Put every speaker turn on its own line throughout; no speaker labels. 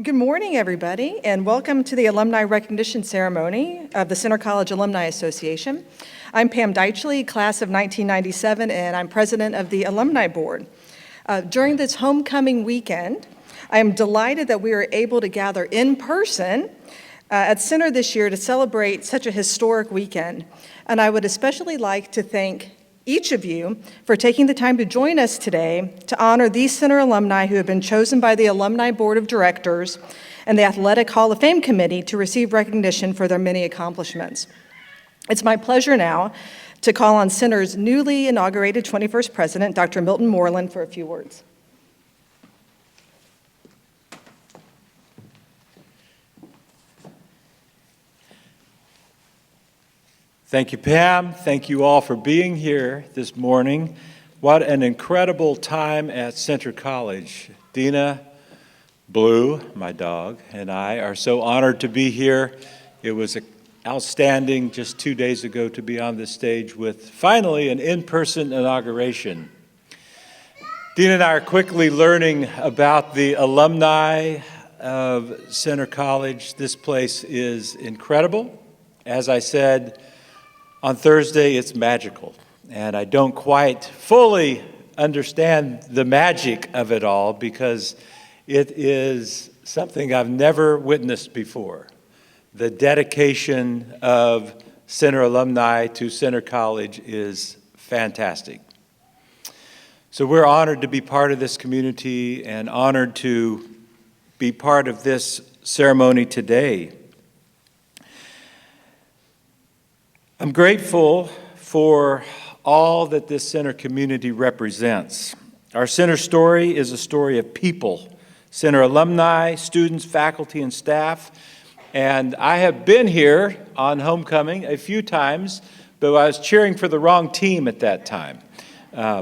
Good morning, everybody, and welcome to the Alumni Recognition Ceremony of the Center College Alumni Association. I'm Pam Deitchley, class of 1997, and I'm president of the Alumni Board. During this homecoming weekend, I am delighted that we are able to gather in person at Center this year to celebrate such a historic weekend. And I would especially like to thank each of you for taking the time to join us today to honor these Center alumni who have been chosen by the Alumni Board of Directors and the Athletic Hall of Fame Committee to receive recognition for their many accomplishments. It's my pleasure now to call on Center's newly inaugurated 21st president, Dr. Milton Moreland, for a few words.
Thank you, Pam. Thank you all for being here this morning. What an incredible time at Center College. Dina, Blue, my dog, and I are so honored to be here. It was outstanding just 2 days ago to be on this stage with finally an in-person inauguration. Dina and I are quickly learning about the alumni of Center College. This place is incredible. As I said, on Thursday, it's magical, and I don't quite fully understand the magic of it all because it is something I've never witnessed before. The dedication of Center alumni to Center College is fantastic. So we're honored to be part of this community and honored to be part of this ceremony today. I'm grateful for all that this Center community represents. Our Center story is a story of people, Center alumni, students, faculty, and staff. And I have been here on homecoming a few times, but I was cheering for the wrong team at that time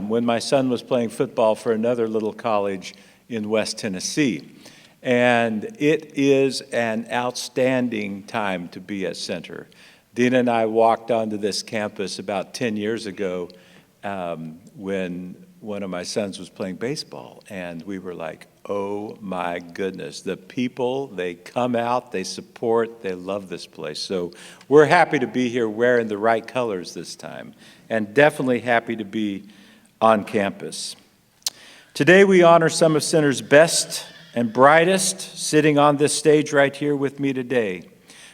when my son was playing football for another little college in West Tennessee. And it is an outstanding time to be at Center. Dina and I walked onto this campus about 10 years ago when one of my sons was playing baseball, and we were like, oh my goodness, the people, they come out, they support, they love this place. So we're happy to be here wearing the right colors this time, and definitely happy to be on campus. Today we honor some of Center's best and brightest sitting on this stage right here with me today.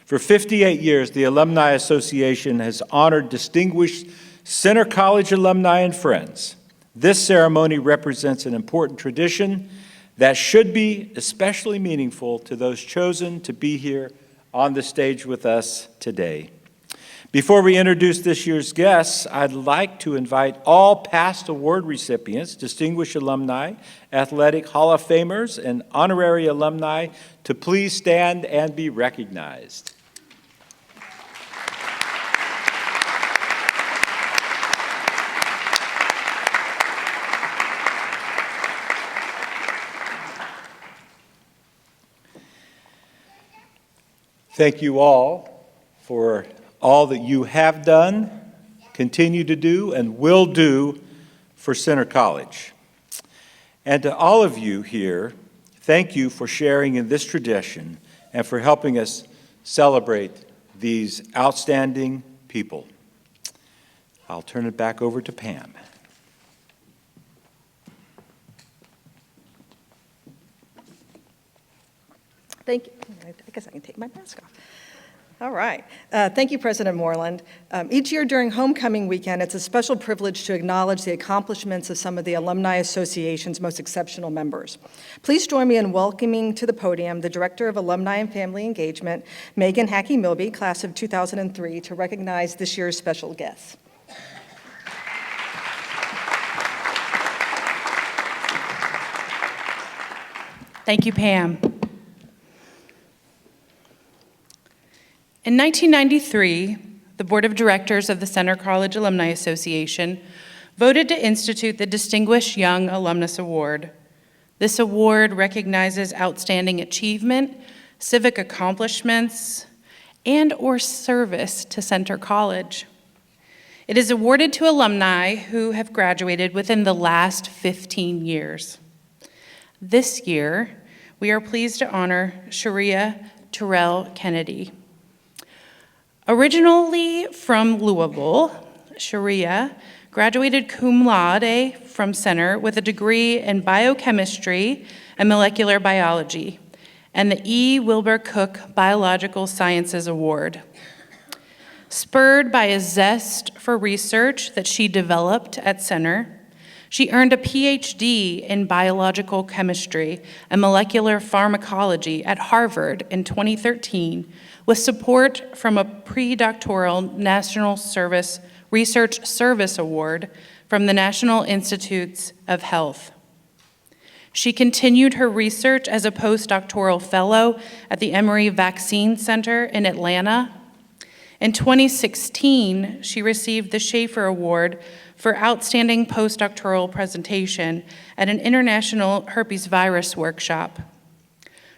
For 58 years, the Alumni Association has honored distinguished Center College alumni and friends. This ceremony represents an important tradition that should be especially meaningful to those chosen to be here on the stage with us today. Before we introduce this year's guests, I'd like to invite all past award recipients, distinguished alumni, athletic Hall of Famers, and honorary alumni to please stand and be recognized. Thank you all for all that you have done, continue to do, and will do for Center College. And to all of you here, thank you for sharing in this tradition and for helping us celebrate these outstanding people. I'll turn it back over to Pam.
Thank you. I guess I can take my mask off. All right. Thank you, President Moreland. Each year during homecoming weekend, it's a special privilege to acknowledge the accomplishments of some of the Alumni Association's most exceptional members. Please join me in welcoming to the podium the Director of Alumni and Family Engagement, Megan Hackey-Milby, class of 2003, to recognize this year's special guests.
Thank you, Pam. In 1993, the Board of Directors of the Center College Alumni Association voted to institute the Distinguished Young Alumnus Award. This award recognizes outstanding achievement, civic accomplishments, and/or service to Center College. It is awarded to alumni who have graduated within the last 15 years. This year, we are pleased to honor Sharia Terrell Kennedy. Originally from Louisville, Sharia graduated cum laude from Center with a degree in biochemistry and molecular biology and the E. Wilbur Cook Biological Sciences Award. Spurred by a zest for research that she developed at Center, she earned a PhD in biological chemistry and molecular pharmacology at Harvard in 2013 with support from a pre-doctoral National Research Service Award from the National Institutes of Health. She continued her research as a postdoctoral fellow at the Emory Vaccine Center in Atlanta. In 2016, she received the Schaefer Award for Outstanding Postdoctoral Presentation at an international herpes virus workshop.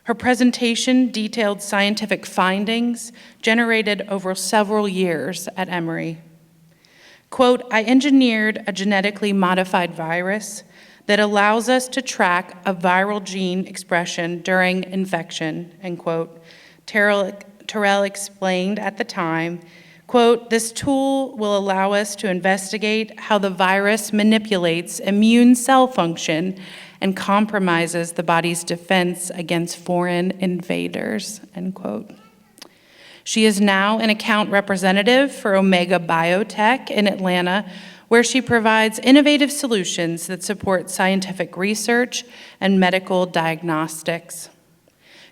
Her presentation detailed scientific findings generated over several years at Emory. Quote, "I engineered a genetically modified virus that allows us to track a viral gene expression during infection," end quote. Terrell explained at the time, quote, "This tool will allow us to investigate how the virus manipulates immune cell function and compromises the body's defense against foreign invaders," end quote. She is now an account representative for Omega Biotech in Atlanta, where she provides innovative solutions that support scientific research and medical diagnostics.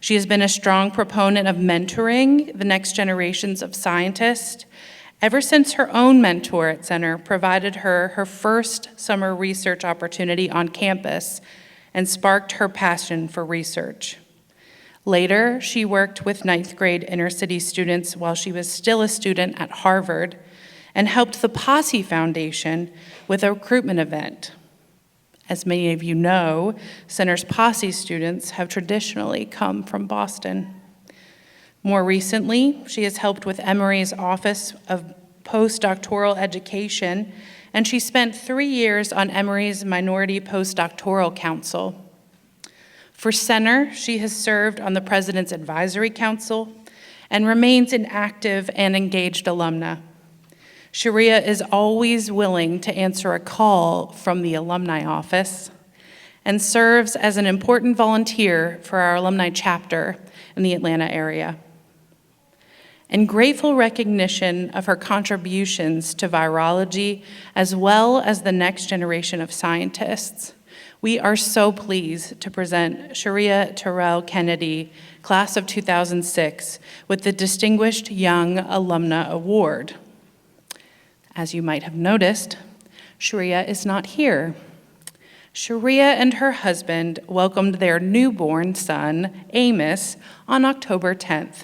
She has been a strong proponent of mentoring the next generations of scientists ever since her own mentor at Center provided her her first summer research opportunity on campus and sparked her passion for research. Later, she worked with ninth grade inner city students while she was still a student at Harvard and helped the Posse Foundation with a recruitment event. As many of you know, Center's Posse students have traditionally come from Boston. More recently, she has helped with Emory's Office of Postdoctoral Education, and she spent 3 years on Emory's Minority Postdoctoral Council. For Center, she has served on the President's Advisory Council and remains an active and engaged alumna. Sharia is always willing to answer a call from the alumni office and serves as an important volunteer for our alumni chapter in the Atlanta area. In grateful recognition of her contributions to virology as well as the next generation of scientists, we are so pleased to present Sharia Terrell Kennedy, class of 2006, with the Distinguished Young Alumna Award. As you might have noticed, Sharia is not here. Sharia and her husband welcomed their newborn son, Amos, on October 10th.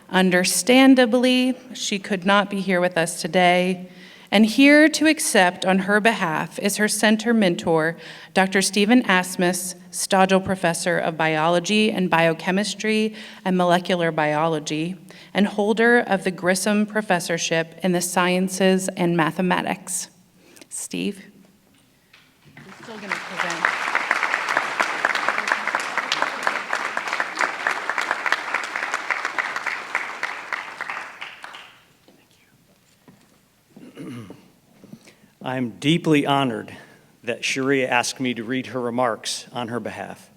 Understandably, she could not be here with us today, and here to accept on her behalf is her center mentor, Dr. Stephen Asmus, Stodgel Professor of Biology and Biochemistry and Molecular Biology, and holder of the Grissom Professorship in the Sciences and Mathematics. Steve? I'm still going to present.
I'm deeply honored that Sharia asked me to read her remarks on her behalf.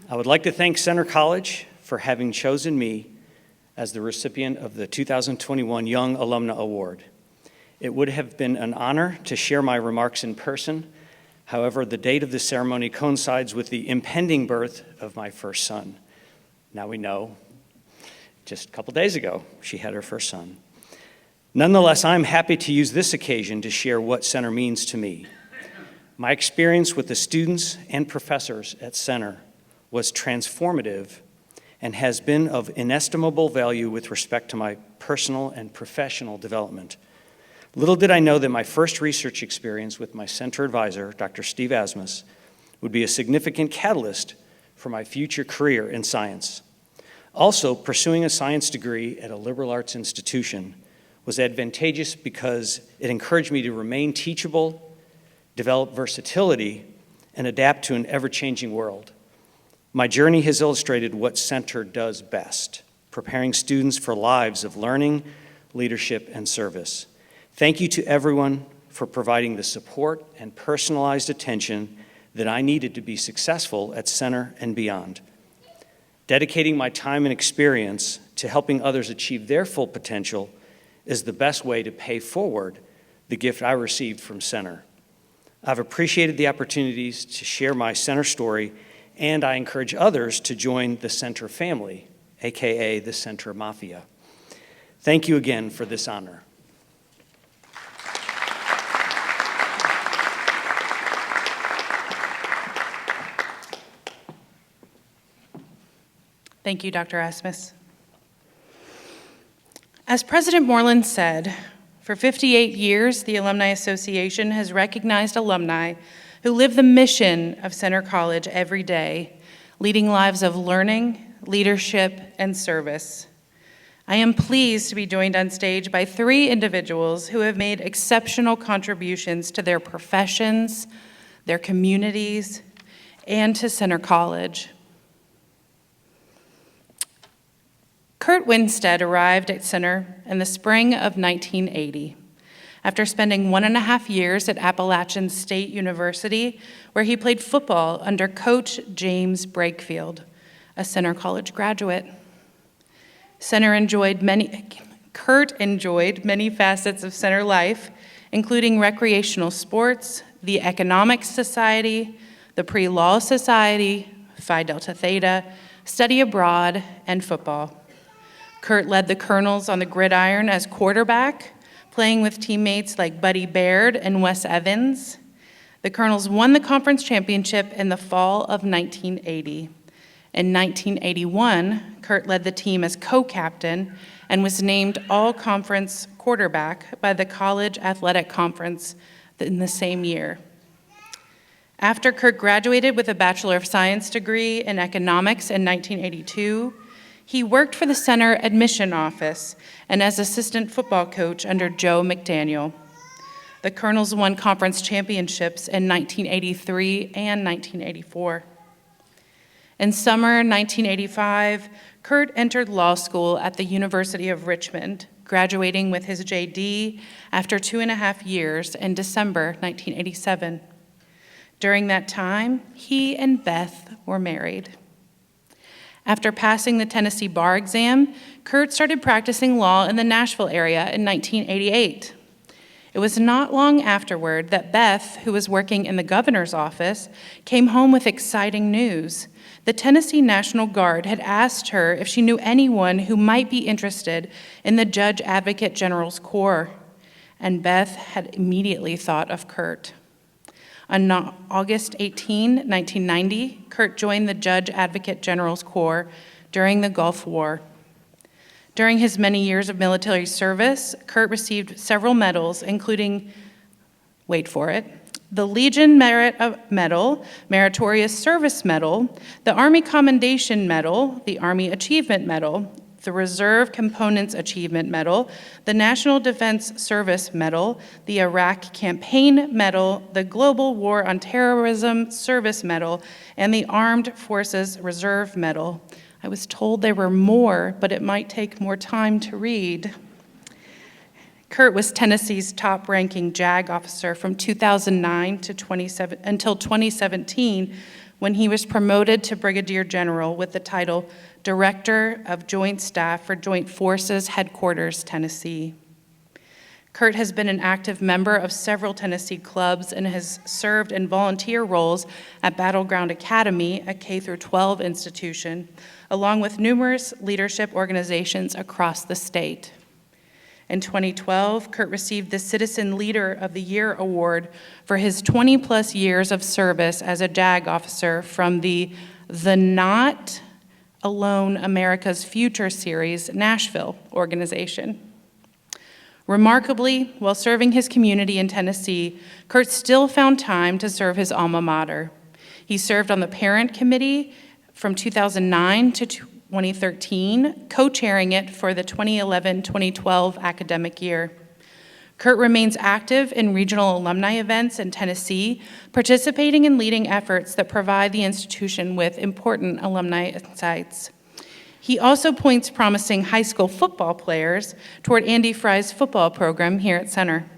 I would like to thank Center College for having chosen me as the recipient of the 2021 Young Alumna Award. It would have been an honor to share my remarks in person. However, the date of the ceremony coincides with the impending birth of my first son. Now we know, just a couple days ago, she had her first son. Nonetheless, I'm happy to use this occasion to share what Center means to me. My experience with the students and professors at Center was transformative and has been of inestimable value with respect to my personal and professional development. Little did I know that my first research experience with my center advisor, Dr. Steve Asmus, would be a significant catalyst for my future career in science. Also, pursuing a science degree at a liberal arts institution was advantageous because it encouraged me to remain teachable, develop versatility, and adapt to an ever-changing world. My journey has illustrated what Center does best, preparing students for lives of learning, leadership, and service. Thank you to everyone for providing the support and personalized attention that I needed to be successful at Center and beyond. Dedicating my time and experience to helping others achieve their full potential is the best way to pay forward the gift I received from Center. I've appreciated the opportunities to share my Center story, and I encourage others to join the Center family, AKA the Center Mafia. Thank you again for this honor.
Thank you, Dr. Asmus. As President Moreland said, for 58 years, the Alumni Association has recognized alumni who live the mission of Center College every day, leading lives of learning, leadership, and service. I am pleased to be joined on stage by 3 individuals who have made exceptional contributions to their professions, their communities, and to Center College. Kurt Winstead arrived at Center in the spring of 1980, after spending 1.5 years at Appalachian State University, where he played football under Coach James Brakefield, a Center College graduate. Kurt enjoyed many facets of Center life, including recreational sports, the Economics Society, the Pre-Law Society, Phi Delta Theta, study abroad, and football. Kurt led the Colonels on the gridiron as quarterback, playing with teammates like Buddy Baird and Wes Evans. The Colonels won the conference championship in the fall of 1980. In 1981, Kurt led the team as co-captain and was named all-conference quarterback by the College Athletic Conference in the same year. After Kurt graduated with a Bachelor of Science degree in economics in 1982, he worked for the Center admission office and as assistant football coach under Joe Mcdaniel. The Colonels won conference championships in 1983 and 1984. In summer 1985, Kurt entered law school at the University of Richmond, graduating with his JD after 2.5 years in December 1987. During that time, he and Beth were married. After passing the Tennessee bar exam, Kurt started practicing law in the Nashville area in 1988. It was not long afterward that Beth, who was working in the governor's office, came home with exciting news. The Tennessee National Guard had asked her if she knew anyone who might be interested in the Judge Advocate General's Corps, and Beth had immediately thought of Kurt. On August 18, 1990, Kurt joined the Judge Advocate General's Corps during the Gulf War. During his many years of military service, Kurt received several medals, including, wait for it, the Legion Merit Medal, Meritorious Service Medal, the Army Commendation Medal, the Army Achievement Medal, the Reserve Components Achievement Medal, the National Defense Service Medal, the Iraq Campaign Medal, the Global War on Terrorism Service Medal, and the Armed Forces Reserve Medal. I was told there were more, but it might take more time to read. Kurt was Tennessee's top-ranking JAG officer from 2009 until 2017, when he was promoted to Brigadier General with the title Director of Joint Staff for Joint Forces Headquarters, Tennessee. Kurt has been an active member of several Tennessee clubs and has served in volunteer roles at Battleground Academy, a K-12 institution, along with numerous leadership organizations across the state. In 2012, Kurt received the Citizen Leader of the Year award for his 20-plus years of service as a JAG officer from the Not Alone America's Future Series Nashville organization. Remarkably, while serving his community in Tennessee, Kurt still found time to serve his alma mater. He served on the parent committee from 2009 to 2013, co-chairing it for the 2011-2012 academic year. Kurt remains active in regional alumni events in Tennessee, participating and leading efforts that provide the institution with important alumni insights. He also points promising high school football players toward Andy Fry's football program here at Center.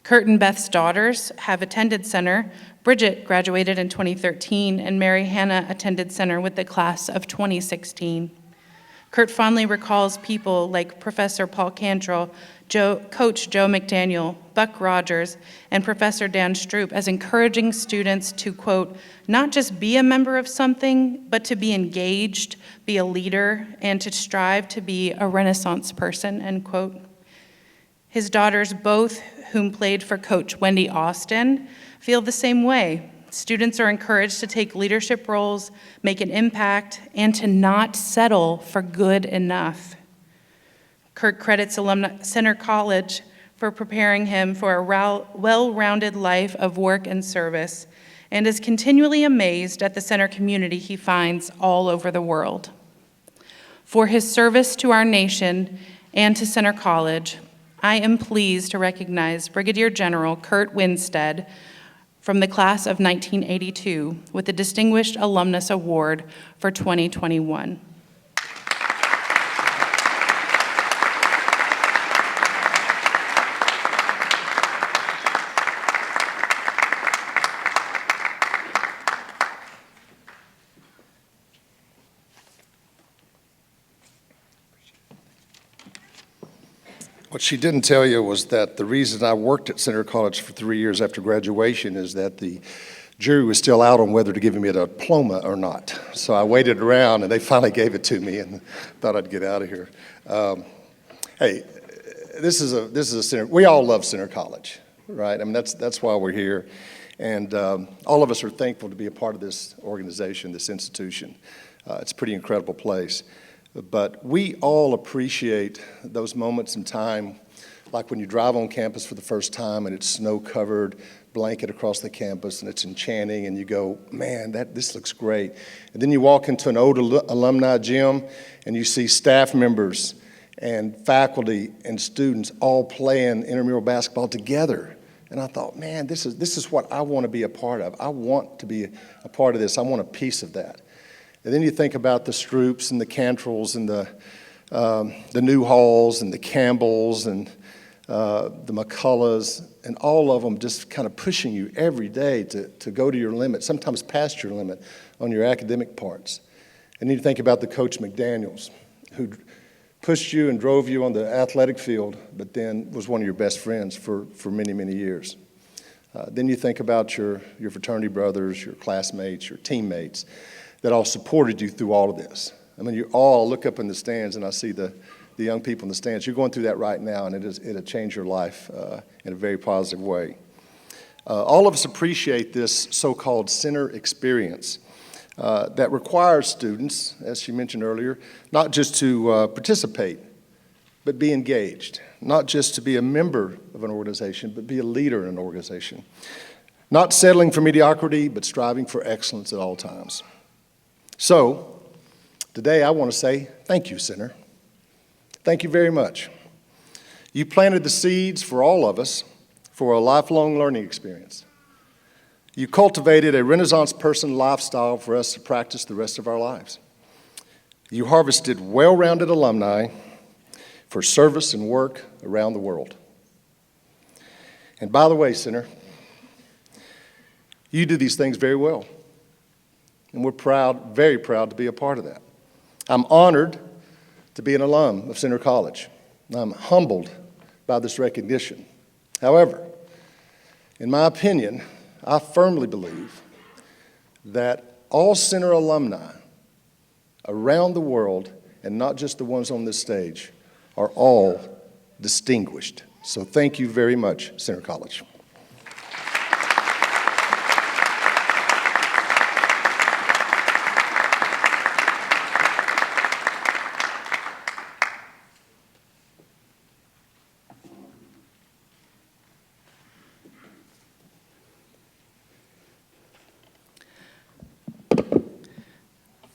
Kurt and Beth's daughters have attended Center. Bridget graduated in 2013, and Mary Hannah attended Center with the class of 2016. Kurt fondly recalls people like Professor Paul Cantrell, Coach Joe McDaniel, Buck Rogers, and Professor Dan Stroop as encouraging students to, quote, not just be a member of something, but to be engaged, be a leader, and to strive to be a Renaissance person, end quote. His daughters, both whom played for Coach Wendy Austin, feel the same way. Students are encouraged to take leadership roles, make an impact, and to not settle for good enough. Kurt credits Center College for preparing him for a well-rounded life of work and service, and is continually amazed at the Center community he finds all over the world. For his service to our nation and to Center College, I am pleased to recognize Brigadier General Kurt Winstead from the class of 1982 with the Distinguished Alumnus Award for 2021.
What she didn't tell you was that the reason I worked at Center College for 3 years after graduation is that the jury was still out on whether to give me a diploma or not. So I waited around, and they finally gave it to me, and thought I'd get out of here. Hey, this is a center. We all love Center College, right? I mean, that's why we're here, and all of us are thankful to be a part of this organization, this institution. It's a pretty incredible place. But we all appreciate those moments in time, like when you drive on campus for the first time and it's snow-covered, blanket across the campus, and it's enchanting, and you go, man, this looks great. And then you walk into an old alumni gym, and you see staff members and faculty and students all playing intramural basketball together. And I thought, man, this is what I want to be a part of. I want to be a part of this. I want a piece of that. And then you think about the Stroops and the Cantrells and the Newhalls and the Campbells and the McCulloughs, and all of them just kind of pushing you every day to go to your limit, sometimes past your limit on your academic parts. And then you think about the Coach Mcdaniels, who pushed you and drove you on the athletic field, but then was one of your best friends for many, many years. Then you think about your fraternity brothers, your classmates, your teammates that all supported you through all of this. I mean, you all look up in the stands, and I see the young people in the stands. You're going through that right now, and it'll change your life in a very positive way. All of us appreciate this so-called center experience that requires students, as she mentioned earlier, not just to participate, but be engaged. Not just to be a member of an organization, but be a leader in an organization. Not settling for mediocrity, but striving for excellence at all times. So, today I want to say thank you, Center. Thank you very much. You planted the seeds for all of us for a lifelong learning experience. You cultivated a Renaissance person lifestyle for us to practice the rest of our lives. You harvested well-rounded alumni for service and work around the world. And by the way, Center, you do these things very well. And we're proud, very proud to be a part of that. I'm honored to be an alum of Center College. I'm humbled by this recognition. However, in my opinion, I firmly believe that all Center alumni around the world, and not just the ones on this stage, are all distinguished. So thank you very much, Center College.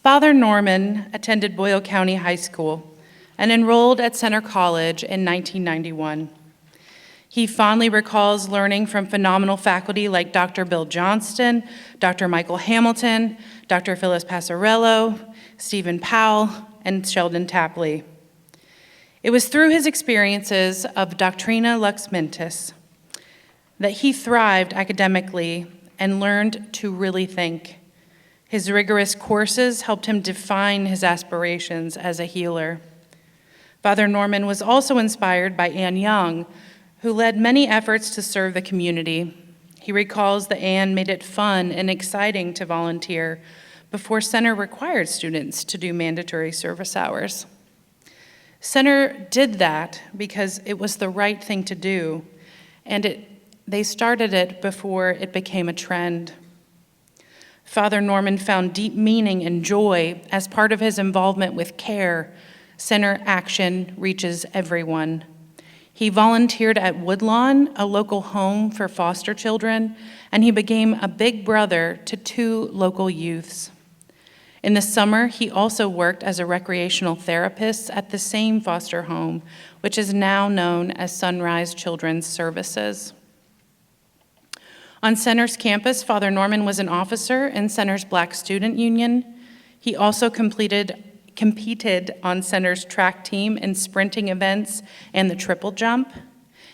Father Norman attended Boyle County High School and enrolled at Center College in 1991. He fondly recalls learning from phenomenal faculty like Dr. Bill Johnston, Dr. Michael Hamilton, Dr. Phyllis Passarello, Stephen Powell, and Sheldon Tapley. It was through his experiences of Doctrina Lux Mentis that he thrived academically and learned to really think. His rigorous courses helped him define his aspirations as a healer. Father Norman was also inspired by Anne Young, who led many efforts to serve the community. He recalls that Anne made it fun and exciting to volunteer before Center required students to do mandatory service hours. Center did that because it was the right thing to do, and they started it before it became a trend. Father Norman found deep meaning and joy as part of his involvement with CARE, Center Action Reaches Everyone. He volunteered at Woodlawn, a local home for foster children, and he became a big brother to 2 local youths. In the summer, he also worked as a recreational therapist at the same foster home, which is now known as Sunrise Children's Services. On Center's campus, Father Norman was an officer in Center's Black Student Union. He also competed on Center's track team in sprinting events and the triple jump.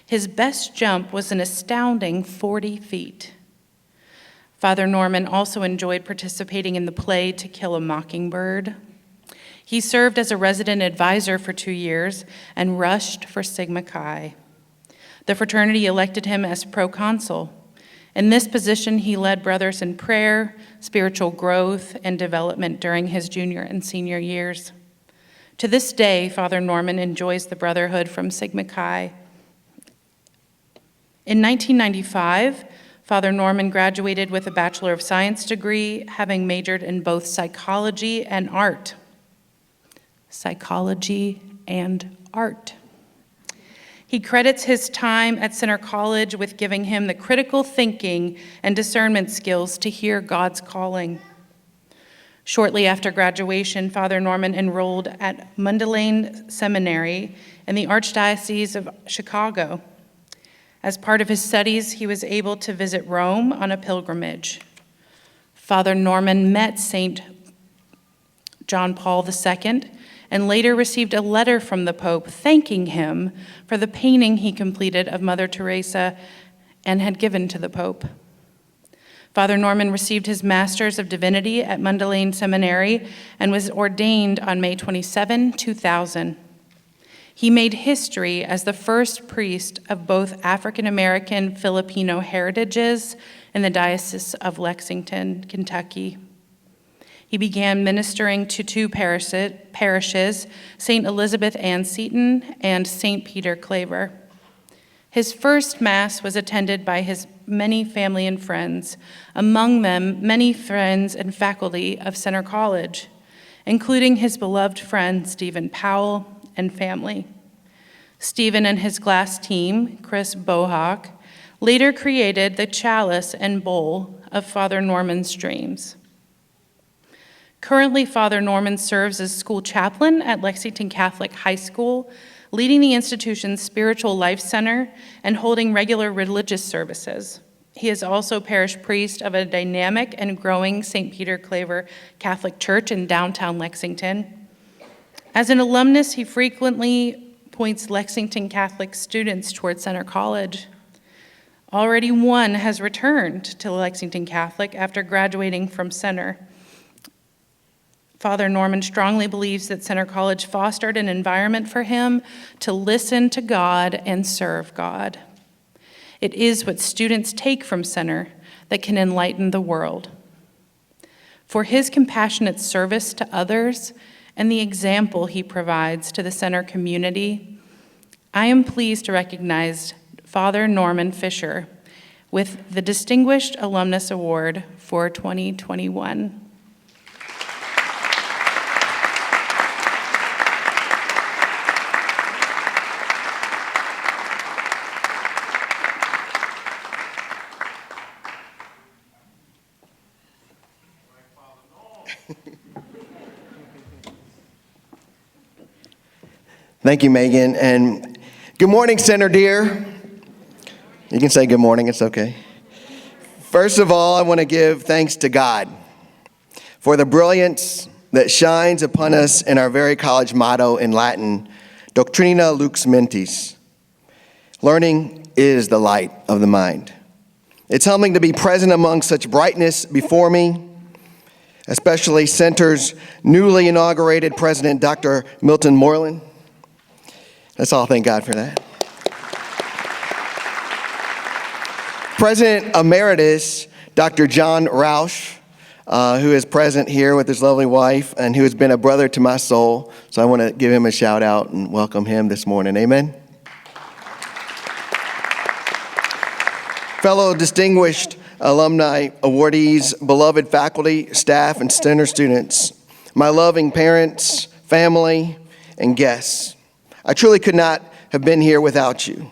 His best jump was an astounding 40 feet. Father Norman also enjoyed participating in the play To Kill a Mockingbird. He served as a resident advisor for 2 years and rushed for Sigma Chi. The fraternity elected him as proconsul. In this position, he led brothers in prayer, spiritual growth, and development during his junior and senior years. To this day, Father Norman enjoys the brotherhood from Sigma Chi. In 1995, Father Norman graduated with a Bachelor of Science degree, having majored in both psychology and art. Psychology and art. He credits his time at Center College with giving him the critical thinking and discernment skills to hear God's calling. Shortly after graduation, Father Norman enrolled at Mundelein Seminary in the Archdiocese of Chicago. As part of his studies, he was able to visit Rome on a pilgrimage. Father Norman met St. John Paul II and later received a letter from the Pope thanking him for the painting he completed of Mother Teresa and had given to the Pope. Father Norman received his Master's of Divinity at Mundelein Seminary and was ordained on May 27, 2000. He made history as the first priest of both African American Filipino heritages in the Diocese of Lexington, Kentucky. He began ministering to 2 parishes, St. Elizabeth Ann Seton and St. Peter Claver. His first Mass was attended by his many family and friends, among them many friends and faculty of Center College, including his beloved friend Stephen Powell and family. Stephen and his glass team, Chris Bohawk, later created the chalice and bowl of Father Norman's dreams. Currently, Father Norman serves as school chaplain at Lexington Catholic High School, leading the institution's spiritual life center and holding regular religious services. He is also parish priest of a dynamic and growing St. Peter Claver Catholic Church in downtown Lexington. As an alumnus, he frequently points Lexington Catholic students toward Center College. Already 1 has returned to Lexington Catholic after graduating from Center. Father Norman strongly believes that Center College fostered an environment for him to listen to God and serve God. It is what students take from Center that can enlighten the world. For his compassionate service to others and the example he provides to the Center community, I am pleased to recognize Father Norman Fisher with the Distinguished Alumnus Award for 2021.
Thank you, Megan, and good morning, Center dear. You can say good morning, it's okay. First of all, I want to give thanks to God for the brilliance that shines upon us in our very college motto in Latin, Doctrina Lux Mentis. Learning is the light of the mind. It's humbling to be present among such brightness before me, especially Center's newly inaugurated president, Dr. Milton Moreland. Let's all thank God for that. President Emeritus, Dr. John Roush, who is present here with his lovely wife and who has been a brother to my soul. So I want to give him a shout out and welcome him this morning. Amen. Fellow distinguished alumni, awardees, beloved faculty, staff, and center students, my loving parents, family, and guests. I truly could not have been here without you.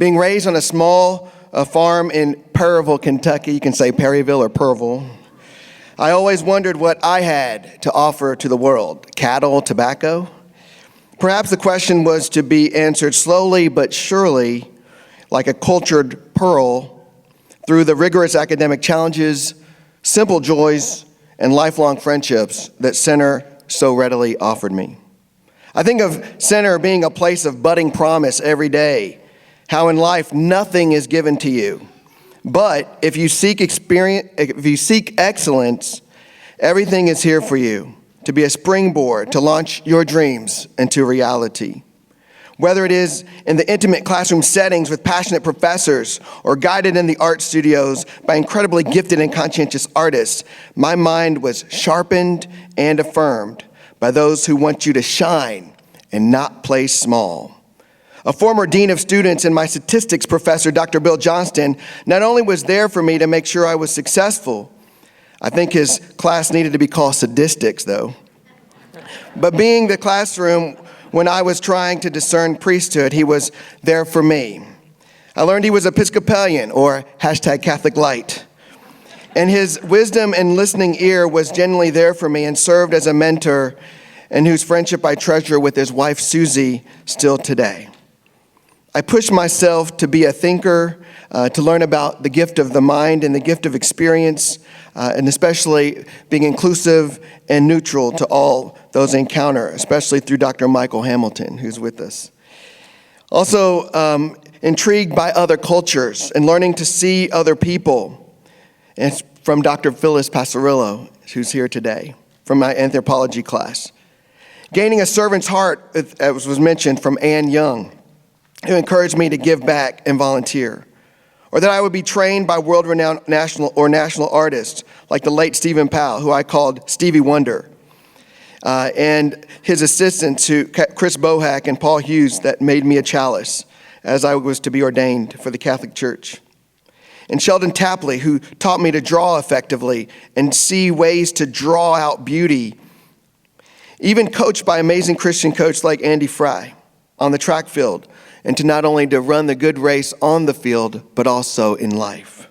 Being raised on a small farm in Perryville, Kentucky, you can say Perryville or Purville, I always wondered what I had to offer to the world. Cattle, tobacco? Perhaps the question was to be answered slowly but surely, like a cultured pearl, through the rigorous academic challenges, simple joys, and lifelong friendships that Center so readily offered me. I think of Center being a place of budding promise every day, how in life nothing is given to you. But if you seek excellence, everything is here for you to be a springboard to launch your dreams into reality. Whether it is in the intimate classroom settings with passionate professors or guided in the art studios by incredibly gifted and conscientious artists, my mind was sharpened and affirmed by those who want you to shine and not play small. A former dean of students and my statistics professor, Dr. Bill Johnston, not only was there for me to make sure I was successful, I think his class needed to be called sadistics, though, but being the classroom when I was trying to discern priesthood, he was there for me. I learned he was Episcopalian, or #Catholic Light, and his wisdom and listening ear was genuinely there for me and served as a mentor, and whose friendship I treasure with his wife, Susie, still today. I pushed myself to be a thinker, to learn about the gift of the mind and the gift of experience, and especially being inclusive and neutral to all those I encounter, especially through Dr. Michael Hamilton, who's with us. Also, intrigued by other cultures and learning to see other people, and from Dr. Phyllis Passarillo, who's here today, from my anthropology class. Gaining a servant's heart, as was mentioned, from Ann Young, who encouraged me to give back and volunteer. Or that I would be trained by world-renowned national artists like the late Stephen Powell, who I called Stevie Wonder, and his assistants, Chris Bohack and Paul Hughes, that made me a chalice as I was to be ordained for the Catholic Church. And Sheldon Tapley, who taught me to draw effectively and see ways to draw out beauty, even coached by amazing Christian coach like Andy Fry on the track field, and to not only to run the good race on the field, but also in life.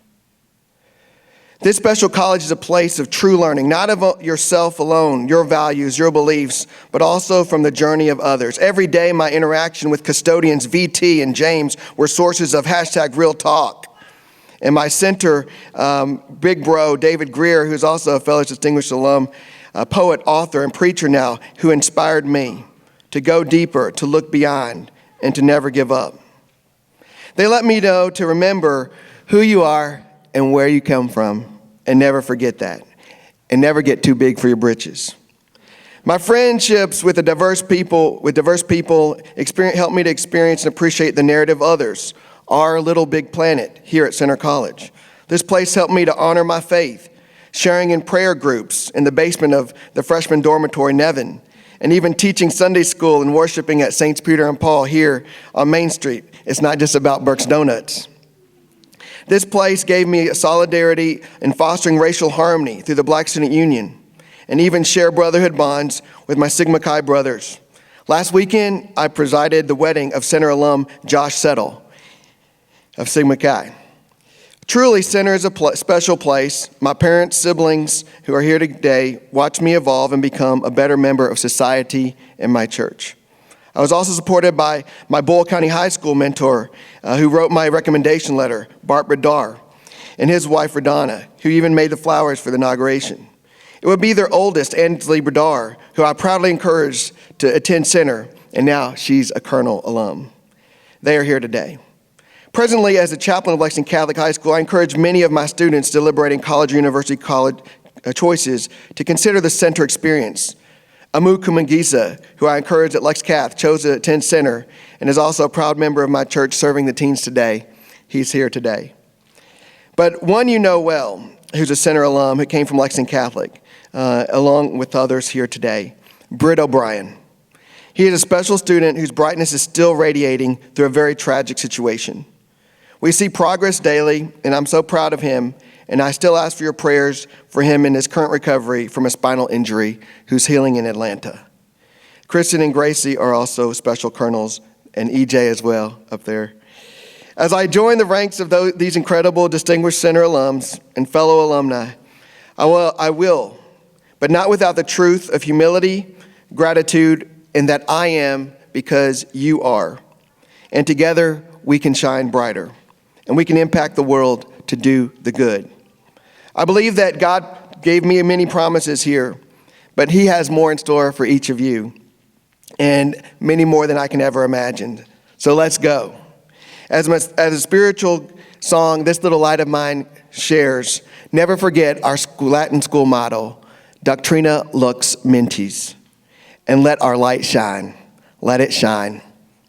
This special college is a place of true learning, not of yourself alone, your values, your beliefs, but also from the journey of others. Every day, my interaction with custodians VT and James were sources of #real talk. And my center, big bro, David Greer, who's also a fellow distinguished alum, a poet, author, and preacher now, who inspired me to go deeper, to look beyond, and to never give up. They let me know to remember who you are and where you come from, and never forget that, and never get too big for your britches. My friendships with diverse people helped me to experience and appreciate the narrative of others, our little big planet here at Center College. This place helped me to honor my faith, sharing in prayer groups in the basement of the freshman dormitory, Nevin, and even teaching Sunday school and worshiping at Saints Peter and Paul here on Main Street. It's not just about Burke's Donuts. This place gave me solidarity in fostering racial harmony through the Black Student Union, and even share brotherhood bonds with my Sigma Chi brothers. Last weekend, I presided the wedding of Center alum Josh Settle of Sigma Chi. Truly, Center is a special place. My parents, siblings who are here today watched me evolve and become a better member of society and my church. I was also supported by my Boyle County High School mentor who wrote my recommendation letter, Bart Bradar, and his wife, Radonna, who even made the flowers for the inauguration. It would be their oldest, Ansley Bradar, who I proudly encouraged to attend Center, and now she's a Colonel alum. They are here today. Presently, as the chaplain of Lexington Catholic High School, I encourage many of my students deliberating college or university choices to consider the Center experience. Amu Kumangisa, who I encouraged at Lex Cath, chose to attend Center and is also a proud member of my church serving the teens today. He's here today. But one you know well, who's a Center alum who came from Lexington Catholic, along with others here today, Britt O'Brien. He is a special student whose brightness is still radiating through a very tragic situation. We see progress daily, and I'm so proud of him, and I still ask for your prayers for him in his current recovery from a spinal injury, who's healing in Atlanta. Kristen and Gracie are also special colonels, and EJ as well up there. As I join the ranks of these incredible distinguished Center alums and fellow alumni, I will, but not without the truth of humility, gratitude, and that I am because you are. And together we can shine brighter, and we can impact the world to do the good. I believe that God gave me many promises here, but he has more in store for each of you, and many more than I can ever imagine. So let's go. As a spiritual song, this little light of mine shares, never forget our Latin school motto, Doctrina Lux Mentis, and let our light shine. Let it shine.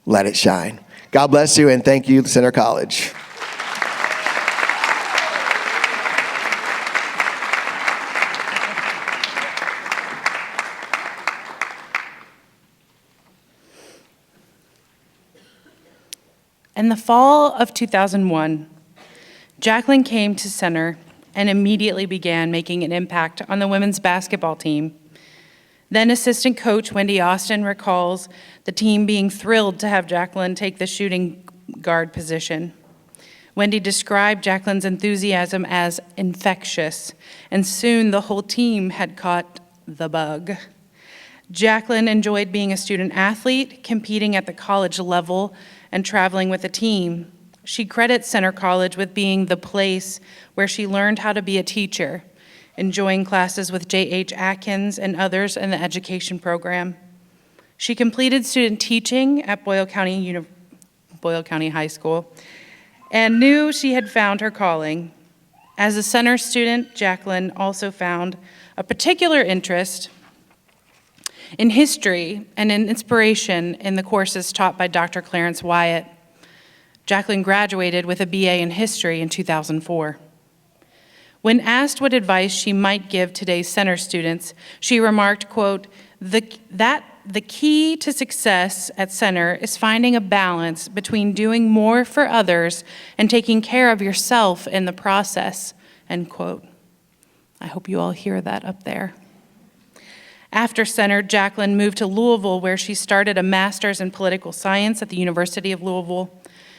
Let it shine. God bless you, and thank you, Center College.
In the fall of 2001, Jacqueline came to Center and immediately began making an impact on the women's basketball team. Then assistant coach Wendy Austin recalls the team being thrilled to have Jacqueline take the shooting guard position. Wendy described Jacqueline's enthusiasm as infectious, and soon the whole team had caught the bug. Jacqueline enjoyed being a student athlete, competing at the college level, and traveling with a team. She credits Center College with being the place where she learned how to be a teacher, enjoying classes with J.H. Atkins and others in the education program. She completed student teaching at Boyle County High School and knew she had found her calling. As a Center student, Jacqueline also found a particular interest in history and an inspiration in the courses taught by Dr. Clarence Wyatt. Jacqueline graduated with a BA in history in 2004. When asked what advice she might give today's Center students, she remarked, quote, the key to success at Center is finding a balance between doing more for others and taking care of yourself in the process, end quote. I hope you all hear that up there. After Center, Jacqueline moved to Louisville, where she started a master's in political science at the University of Louisville.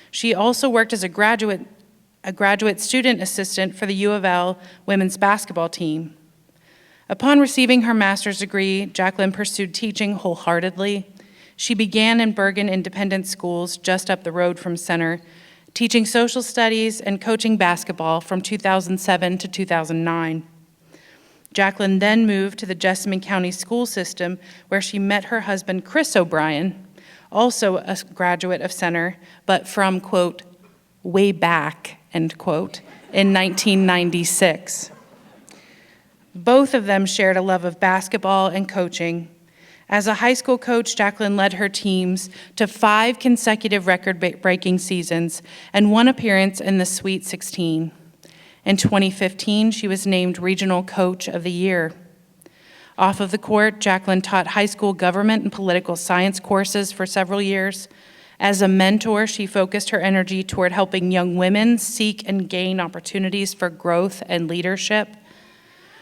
She also worked as a graduate student assistant for the U of L women's basketball team. Upon receiving her master's degree, Jacqueline pursued teaching wholeheartedly. She began in Bergen Independent Schools just up the road from Center, teaching social studies and coaching basketball from 2007 to 2009. Jacqueline then moved to the Jessamine County school system, where she met her husband, Chris O'Brien, also a graduate of Center, but from, quote, way back, end quote, in 1996. Both of them shared a love of basketball and coaching. As a high school coach, Jacqueline led her teams to 5 consecutive record-breaking seasons and 1 appearance in the Sweet 16. In 2015, she was named Regional Coach of the Year. Off of the court, Jacqueline taught high school government and political science courses for several years. As a mentor, she focused her energy toward helping young women seek and gain opportunities for growth and leadership.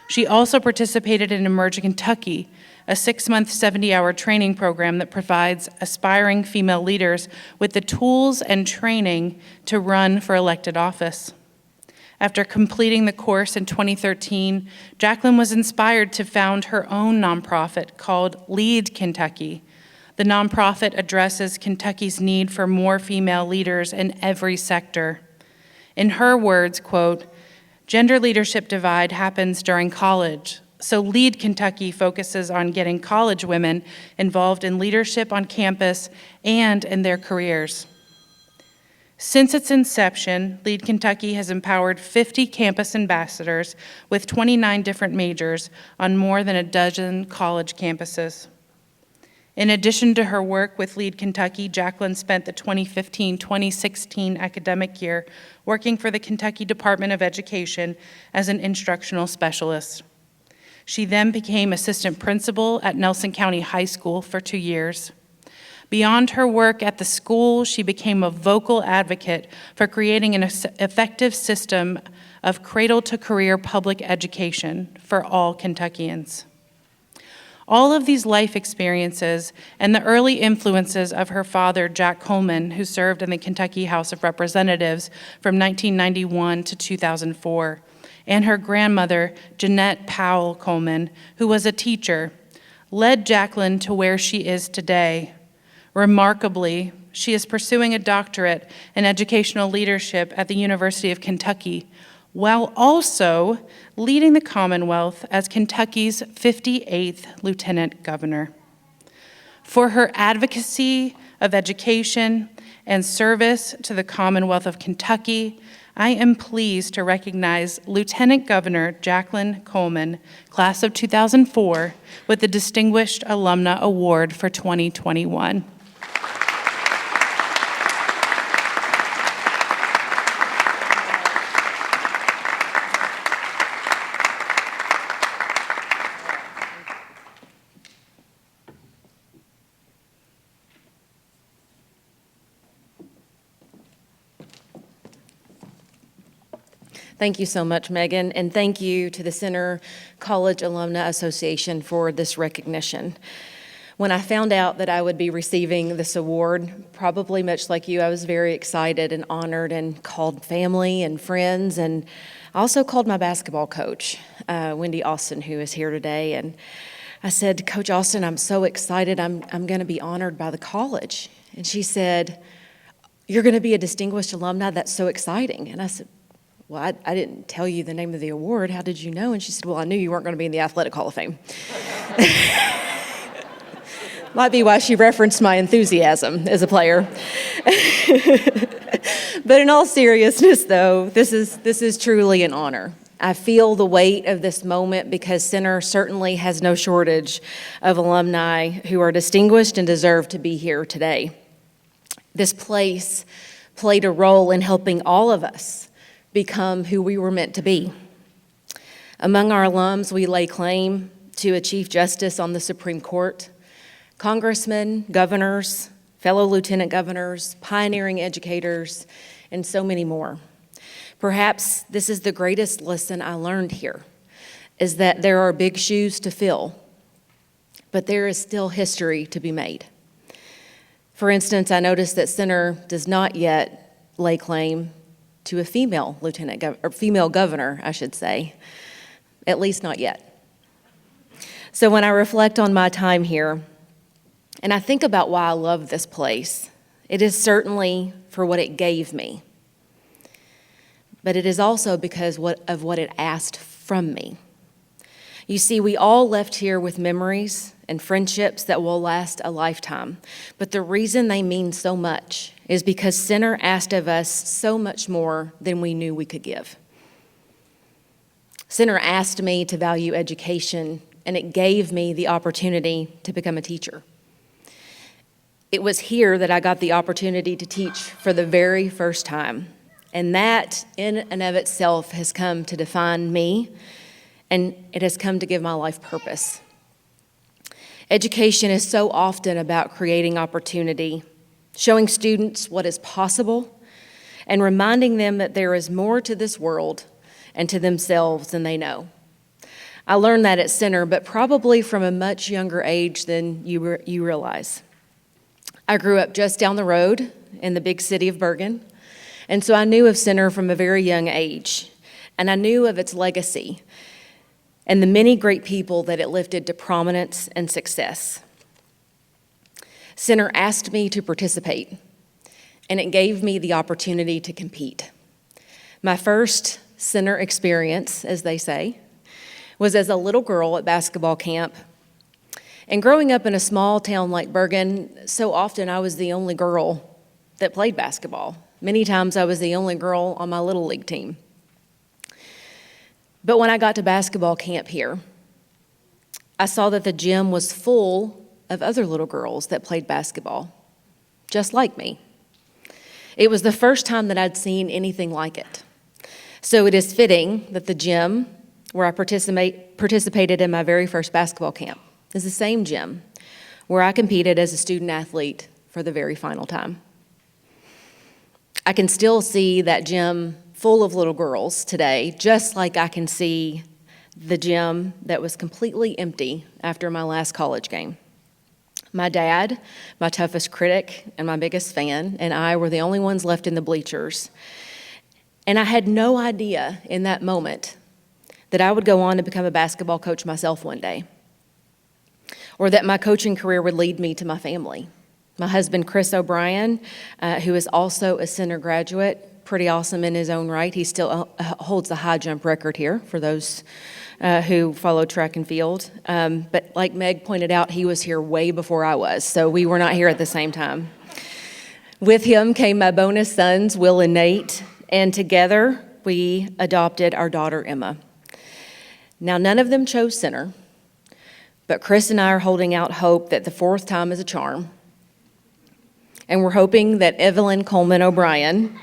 She also participated in Emerging Kentucky, a 6-month, 70-hour training program that provides aspiring female leaders with the tools and training to run for elected office. After completing the course in 2013, Jacqueline was inspired to found her own nonprofit called Lead Kentucky, The nonprofit addresses Kentucky's need for more female leaders in every sector. In her words, quote, "Gender leadership divide happens during college, so Lead Kentucky focuses on getting college women involved in leadership on campus and in their careers." Since its inception, Lead Kentucky has empowered 50 campus ambassadors with 29 different majors on more than a dozen college campuses. In addition to her work with Lead Kentucky, Jacqueline spent the 2015-2016 academic year working for the Kentucky Department of Education as an instructional specialist. She then became assistant principal at Nelson County High School for 2 years. Beyond her work at the school, she became a vocal advocate for creating an effective system of cradle-to-career public education for all Kentuckians. All of these life experiences and the early influences of her father, Jack Coleman, who served in the Kentucky House of Representatives from 1991 to 2004, and her grandmother, Jeanette Powell Coleman, who was a teacher, led Jacqueline to where she is today. Remarkably, she is pursuing a doctorate in educational leadership at the University of Kentucky, while also leading the Commonwealth as Kentucky's 58th Lieutenant Governor. For her advocacy of education and service to the Commonwealth of Kentucky, I am pleased to recognize Lieutenant Governor Jacqueline Coleman, class of 2004, with the Distinguished Alumna Award for 2021.
Thank you so much, Megan, and thank you to the Center College Alumni Association for this recognition. When I found out that I would be receiving this award, probably much like you, I was very excited and honored and called family and friends, and I also called my basketball coach, Wendy Austin, who is here today, and I said, "Coach Austin, I'm so excited. I'm going to be honored by the college." And she said, "You're going to be a distinguished alumni? That's so exciting." And I said, "Well, I didn't tell you the name of the award. How did you know?" And she said, "Well, I knew you weren't going to be in the Athletic Hall of Fame." Might be why she referenced my enthusiasm as a player. But in all seriousness, though, this is truly an honor. I feel the weight of this moment because Center certainly has no shortage of alumni who are distinguished and deserve to be here today. This place played a role in helping all of us become who we were meant to be. Among our alums, we lay claim to a Chief Justice on the Supreme Court, congressmen, governors, fellow lieutenant governors, pioneering educators, and so many more. Perhaps this is the greatest lesson I learned here, is that there are big shoes to fill, but there is still history to be made. For instance, I noticed that Center does not yet lay claim to a female female governor, I should say, at least not yet. So when I reflect on my time here, and I think about why I love this place, it is certainly for what it gave me, but it is also because of what it asked from me. You see, we all left here with memories and friendships that will last a lifetime, but the reason they mean so much is because Center asked of us so much more than we knew we could give. Center asked me to value education, and it gave me the opportunity to become a teacher. It was here that I got the opportunity to teach for the very first time, and that in and of itself has come to define me, and it has come to give my life purpose. Education is so often about creating opportunity, showing students what is possible, and reminding them that there is more to this world and to themselves than they know. I learned that at Center, but probably from a much younger age than you realize. I grew up just down the road in the big city of Bergen, and so I knew of Center from a very young age, and I knew of its legacy and the many great people that it lifted to prominence and success. Center asked me to participate, and it gave me the opportunity to compete. My first Center experience, as they say, was as a little girl at basketball camp. And growing up in a small town like Bergen, so often I was the only girl that played basketball. Many times I was the only girl on my little league team. But when I got to basketball camp here, I saw that the gym was full of other little girls that played basketball, just like me. It was the first time that I'd seen anything like it. So it is fitting that the gym where I participated in my very first basketball camp is the same gym where I competed as a student athlete for the very final time. I can still see that gym full of little girls today, just like I can see the gym that was completely empty after my last college game. My dad, my toughest critic, and my biggest fan, and I were the only ones left in the bleachers. And I had no idea in that moment that I would go on to become a basketball coach myself one day, or that my coaching career would lead me to my family. My husband, Chris O'Brien, who is also a Center graduate, pretty awesome in his own right. He still holds the high jump record here for those who follow track and field. But like Meg pointed out, he was here way before I was, so we were not here at the same time. With him came my bonus sons, Will and Nate, and together we adopted our daughter, Emma. Now, none of them chose Center, but Chris and I are holding out hope that the fourth time is a charm. And we're hoping that Evelyn Coleman O'Brien,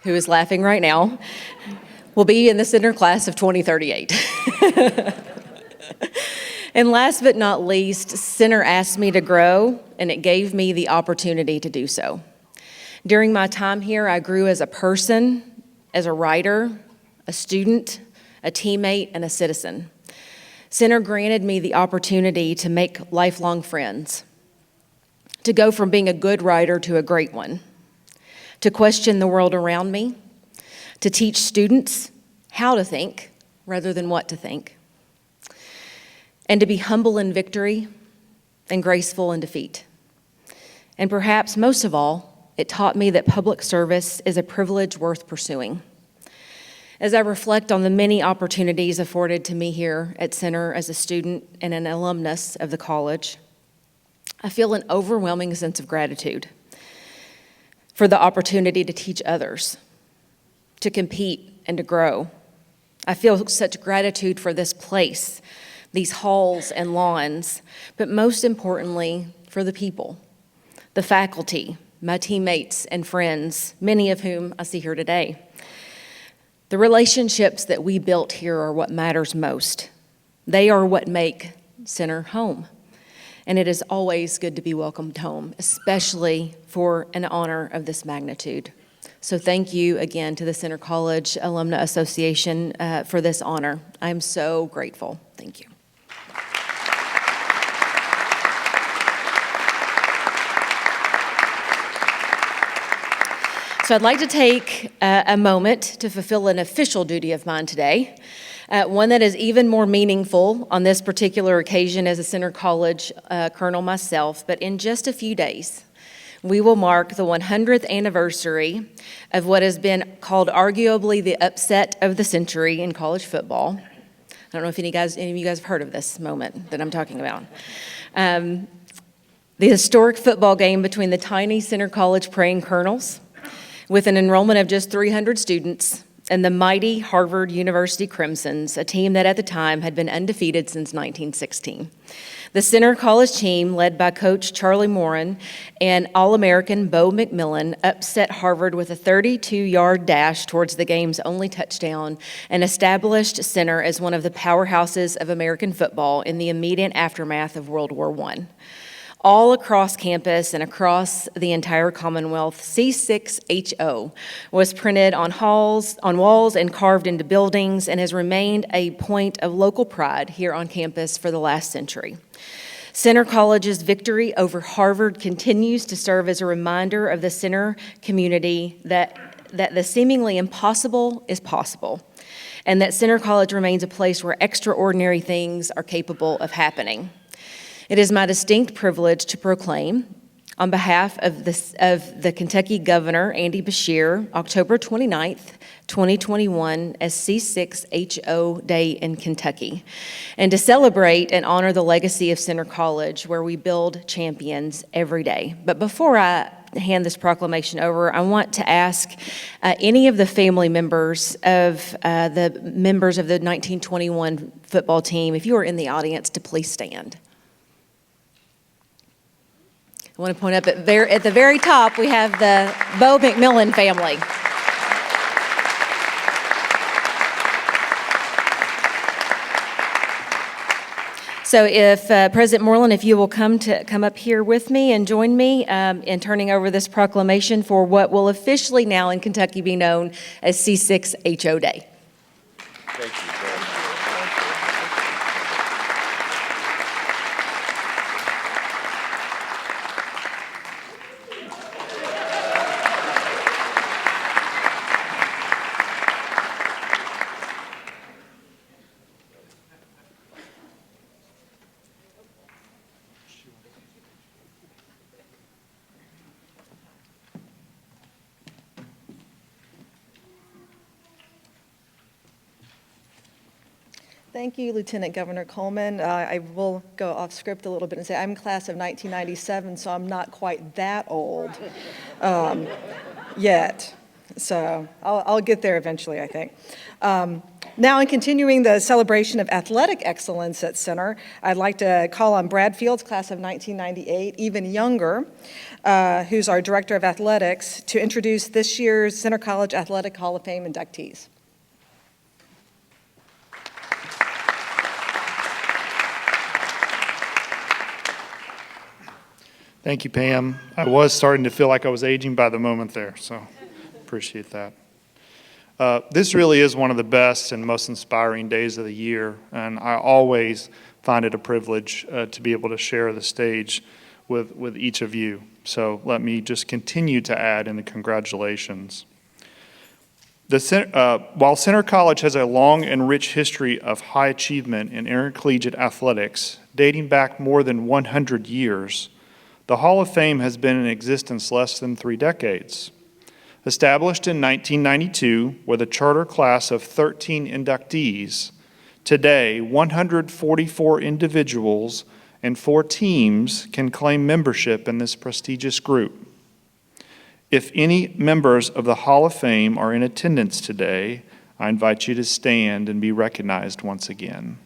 who is laughing right now, will be in the Center class of 2038. And last but not least, Center asked me to grow, and it gave me the opportunity to do so. During my time here, I grew as a person, as a writer, a student, a teammate, and a citizen. Center granted me the opportunity to make lifelong friends, to go from being a good writer to a great one, to question the world around me, to teach students how to think rather than what to think, and to be humble in victory and graceful in defeat. And perhaps most of all, it taught me that public service is a privilege worth pursuing. As I reflect on the many opportunities afforded to me here at Center as a student and an alumnus of the college, I feel an overwhelming sense of gratitude for the opportunity to teach others, to compete, and to grow. I feel such gratitude for this place, these halls and lawns, but most importantly, for the people, the faculty, my teammates and friends, many of whom I see here today. The relationships that we built here are what matters most. They are what make Center home. And it is always good to be welcomed home, especially for an honor of this magnitude. So thank you again to the Center College Alumni Association for this honor. I'm so grateful. Thank you. So I'd like to take a moment to fulfill an official duty of mine today, one that is even more meaningful on this particular occasion as a Center College colonel myself. But in just a few days, we will mark the 100th anniversary of what has been called arguably the upset of the century in college football. I don't know if any of you guys have heard of this moment that I'm talking about. The historic football game between the tiny Center College Praying Colonels, with an enrollment of just 300 students, and the mighty Harvard University Crimsons, a team that at the time had been undefeated since 1916. The Center College team, led by Coach Charlie Moran and All-American Bo McMillan, upset Harvard with a 32-yard dash towards the game's only touchdown and established Center as one of the powerhouses of American football in the immediate aftermath of World War I. All across campus and across the entire Commonwealth, C6HO was printed on walls and carved into buildings and has remained a point of local pride here on campus for the last century. Center College's victory over Harvard continues to serve as a reminder of the Center community that the seemingly impossible is possible, and that Center College remains a place where extraordinary things are capable of happening. It is my distinct privilege to proclaim On behalf of the Kentucky Governor, Andy Beshear, October 29th, 2021 as C6HO Day in Kentucky, and to celebrate and honor the legacy of Center College, where we build champions every day. But before I hand this proclamation over, I want to ask any of the family members of the 1921 football team, if you are in the audience, to please stand. I want to point up at the very top, we have the Bo McMillan family. So if President Moreland, if you will come up here with me and join me in turning over this proclamation for what will officially now in Kentucky be known as C6HO Day.
Thank you.
Thank you, Lieutenant Governor Coleman. I will go off script a little bit and say I'm class of 1997, so I'm not quite that old yet. So I'll get there eventually, I think. Now, in continuing the celebration of athletic excellence at Center, I'd like to call on Brad Fields, class of 1998, even younger, who's our Director of Athletics, to introduce this year's Center College Athletic Hall of Fame inductees.
Thank you, Pam. I was starting to feel like I was aging by the moment there, so appreciate that. This really is one of the best and most inspiring days of the year, and I always find it a privilege to be able to share the stage with each of you. So let me just continue to add in the congratulations. While Center College has a long and rich history of high achievement in intercollegiate athletics, dating back more than 100 years, the Hall of Fame has been in existence less than 3 decades. Established in 1992 with a charter class of 13 inductees, today 144 individuals and 4 teams can claim membership in this prestigious group. If any members of the Hall of Fame are in attendance today, I invite you to stand and be recognized once again.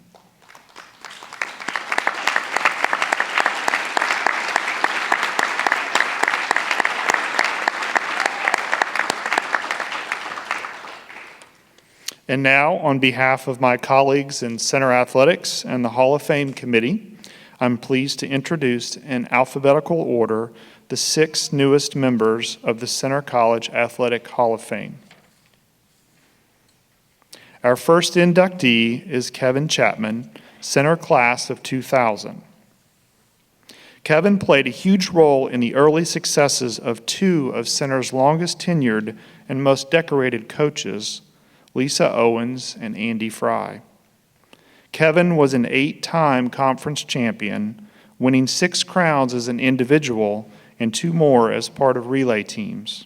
And now, on behalf of my colleagues in Center Athletics and the Hall of Fame Committee, I'm pleased to introduce in alphabetical order the 6 newest members of the Center College Athletic Hall of Fame. Our first inductee is Kevin Chapman, Center Class of 2000. Kevin played a huge role in the early successes of 2 of Center's longest tenured and most decorated coaches, Lisa Owens and Andy Fry. Kevin was an 8-time conference champion, winning 6 crowns as an individual and 2 more as part of relay teams.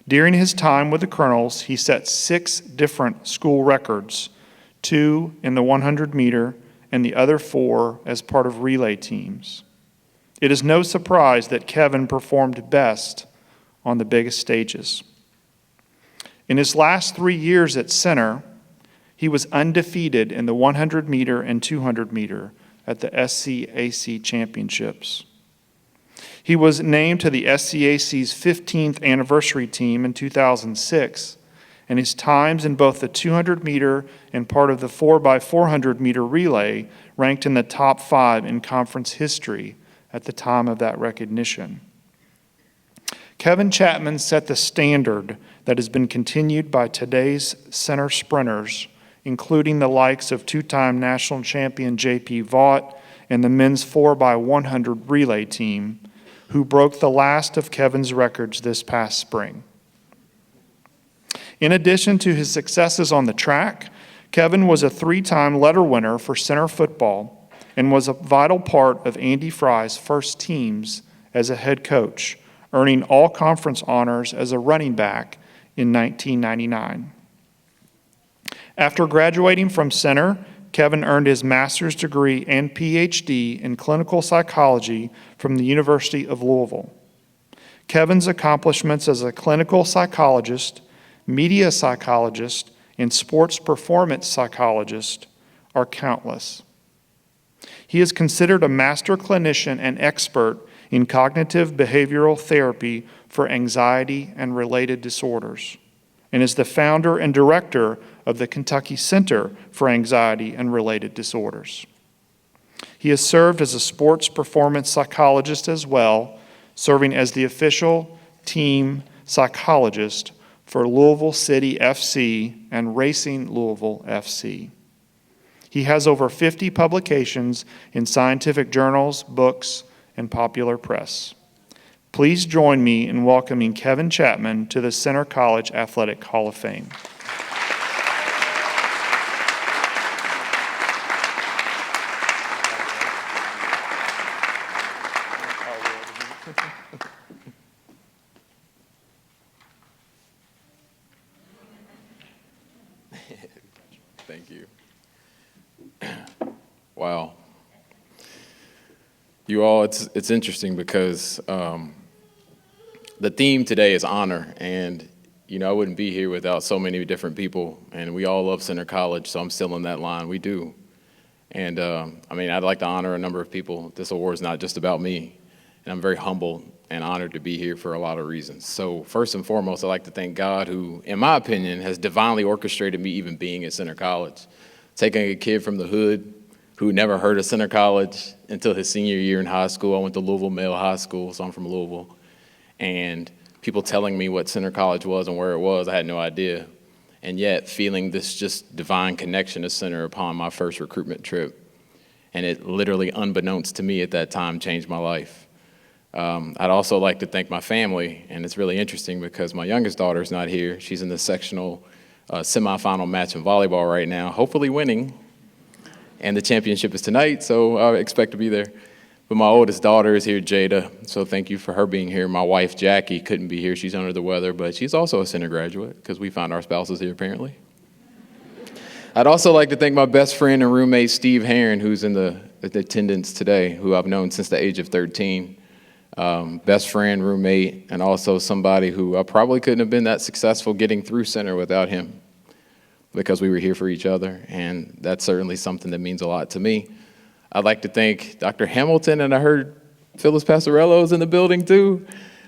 During his time with the Colonels, he set 6 different school records, 2 in the 100-meter and the other 4 as part of relay teams. It is no surprise that Kevin performed best on the biggest stages. In his last 3 years at Center, he was undefeated in the 100-meter and 200-meter at the SCAC championships. He was named to the SCAC's 15th anniversary team in 2006, and his times in both the 200-meter and part of the 4x400-meter relay ranked in the top 5 in conference history at the time of that recognition. Kevin Chapman set the standard that has been continued by today's Center sprinters, including the likes of 2-time national champion J.P. Vaught and the men's 4x100 relay team, who broke the last of Kevin's records this past spring. In addition to his successes on the track, Kevin was a 3-time letter winner for Center football and was a vital part of Andy Fry's first teams as a head coach, earning all conference honors as a running back in 1999. After graduating from Center, Kevin earned his master's degree and PhD in clinical psychology from the University of Louisville. Kevin's accomplishments as a clinical psychologist, media psychologist, and sports performance psychologist are countless. He is considered a master clinician and expert in cognitive behavioral therapy for anxiety and related disorders, and is the founder and director of the Kentucky Center for Anxiety and Related Disorders. He has served as a sports performance psychologist as well, serving as the official team psychologist for Louisville City FC and Racing Louisville FC. He has over 50 publications in scientific journals, books, and popular press. Please join me in welcoming Kevin Chapman to the Center College Athletic Hall of Fame.
Thank you. Wow. You all, it's interesting because the theme today is honor, and I wouldn't be here without so many different people, and we all love Center College, so I'm still in that line. We do. And I'd like to honor a number of people. This award is not just about me, and I'm very humbled and honored to be here for a lot of reasons. So first and foremost, I'd like to thank God who, in my opinion, has divinely orchestrated me even being at Center College. Taking a kid from the hood who never heard of Center College until his senior year in high school. I went to Louisville Male High School, so I'm from Louisville. And people telling me what Center College was and where it was, I had no idea. And yet feeling this just divine connection to Center upon my first recruitment trip. And it literally, unbeknownst to me at that time, changed my life. I'd also like to thank my family, and it's really interesting because my youngest daughter's not here. She's in the sectional semifinal match in volleyball right now, hopefully winning. And the championship is tonight, so I expect to be there. But my oldest daughter is here, Jada, so thank you for her being here. My wife, Jackie, couldn't be here. She's under the weather, but she's also a Center graduate because we found our spouses here, apparently. I'd also like to thank my best friend and roommate, Steve Heron, who's in the attendance today, who I've known since the age of 13. Best friend, roommate, and also somebody who I probably couldn't have been that successful getting through Center without him, because we were here for each other, and that's certainly something that means a lot to me. I'd like to thank Dr. Hamilton, and I heard Phyllis Passarello's in the building too.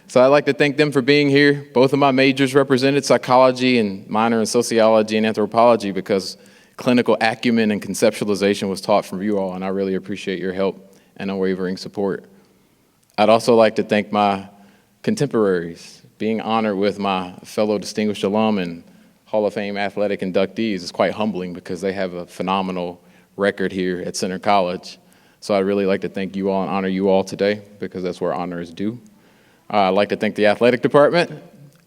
So I'd like to thank them for being here. Both of my majors represented, psychology and minor in sociology and anthropology, because clinical acumen and conceptualization was taught from you all, and I really appreciate your help and unwavering support. I'd also like to thank my contemporaries. Being honored with my fellow distinguished alum and Hall of Fame athletic inductees is quite humbling because they have a phenomenal record here at Center College. So I'd really like to thank you all and honor you all today because that's where honor is due. I'd like to thank the athletic department,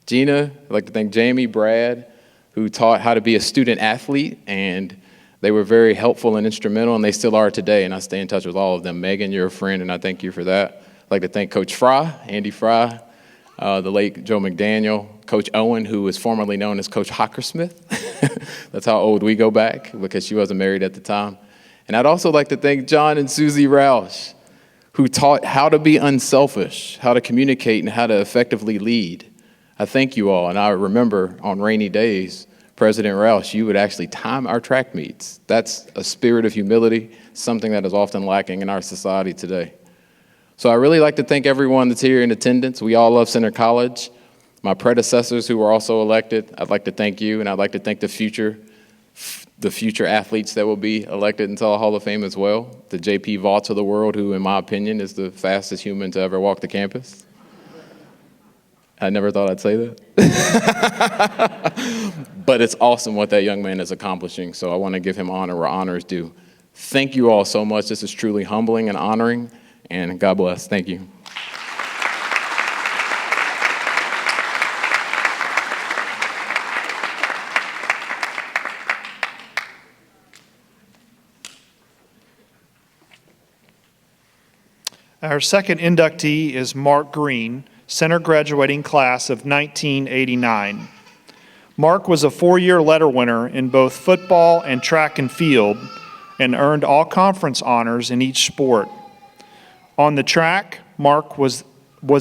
Gina. I'd like to thank Jamie, Brad, who taught how to be a student athlete, and they were very helpful and instrumental, and they still are today, and I stay in touch with all of them. Megan, you're a friend, and I thank you for that. I'd like to thank Coach Fry, Andy Fry, the late Joe McDaniel, Coach Owen, who was formerly known as Coach Hockersmith. That's how old we go back, because she wasn't married at the time. And I'd also like to thank John and Susie Roush, who taught how to be unselfish, how to communicate, and how to effectively lead. I thank you all, and I remember on rainy days, President Roush, you would actually time our track meets. That's a spirit of humility, something that is often lacking in our society today. So I really like to thank everyone that's here in attendance. We all love Center College. My predecessors who were also elected, I'd like to thank you, and I'd like to thank the future athletes that will be elected into the Hall of Fame as well. The J.P. Vaught's of the world, who in my opinion is the fastest human to ever walk the campus. I never thought I'd say that. But it's awesome what that young man is accomplishing, so I want to give him honor where honor is due. Thank you all so much. This is truly humbling and honoring, and God bless. Thank you.
Our second inductee is Mark Greene, center graduating class of 1989. Mark was a four-year letter winner in both football and track and field and earned all conference honors in each sport. On the track, Mark was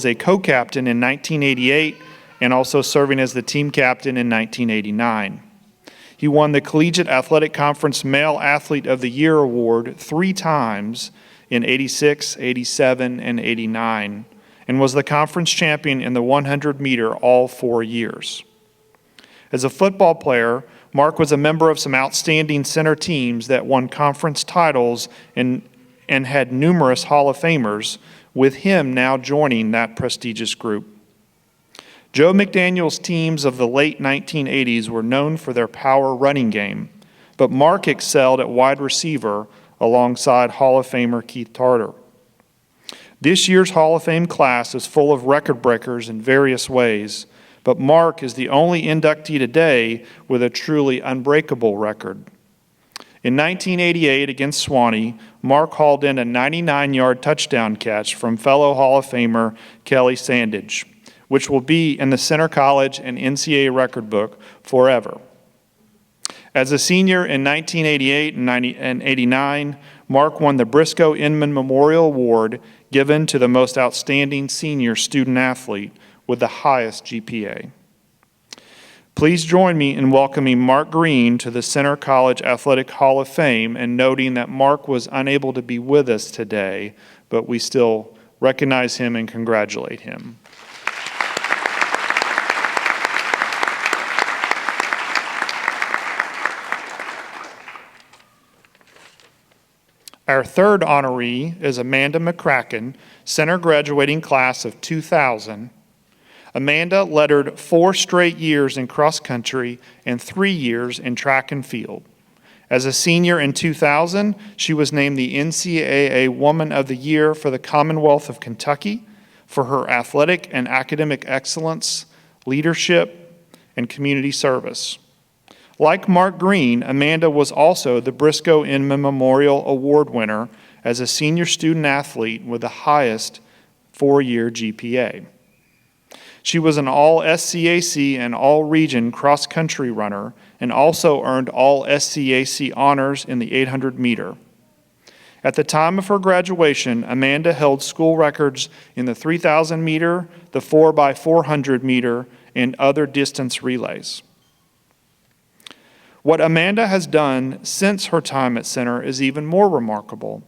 a co-captain in 1988 and also serving as the team captain in 1989. He won the Collegiate Athletic Conference Male Athlete of the Year award 3 times in 86, 87, and 89, and was the conference champion in the 100-meter all 4 years. As a football player, Mark was a member of some outstanding center teams that won conference titles and had numerous Hall of Famers, with him now joining that prestigious group. Joe McDaniel's teams of the late 1980s were known for their power running game, but Mark excelled at wide receiver alongside Hall of Famer Keith Tarter. This year's Hall of Fame class is full of record breakers in various ways, but Mark is the only inductee today with a truly unbreakable record. In 1988 against Swanee, Mark hauled in a 99-yard touchdown catch from fellow Hall of Famer Kelly Sandage, which will be in the Center College and NCAA record book forever. As a senior in 1988 and 89, Mark won the Briscoe Inman Memorial Award given to the most outstanding senior student athlete with the highest GPA. Please join me in welcoming Mark Greene to the Center College Athletic Hall of Fame and noting that Mark was unable to be with us today, but we still recognize him and congratulate him. Our third honoree is Amanda Mccracken, center graduating class of 2000. Amanda lettered 4 straight years in cross country and 3 years in track and field. As a senior in 2000, she was named the NCAA Woman of the Year for the Commonwealth of Kentucky for her athletic and academic excellence, leadership, and community service. Like Mark Greene, Amanda was also the Briscoe Inman Memorial Award winner as a senior student athlete with the highest 4-year GPA. She was an all-SCAC and all-region cross-country runner and also earned all SCAC honors in the 800-meter. At the time of her graduation, Amanda held school records in the 3,000-meter, the 4x400-meter, and other distance relays. What Amanda has done since her time at Center is even more remarkable.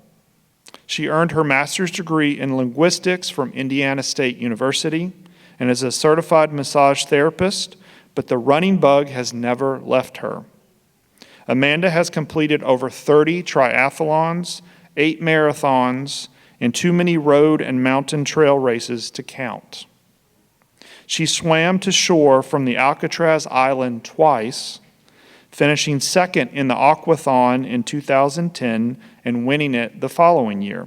She earned her master's degree in linguistics from Indiana State University and is a certified massage therapist, but the running bug has never left her. Amanda has completed over 30 triathlons, 8 marathons, and too many road and mountain trail races to count. She swam to shore from the Alcatraz Island twice, finishing second in the Aquathon in 2010 and winning it the following year.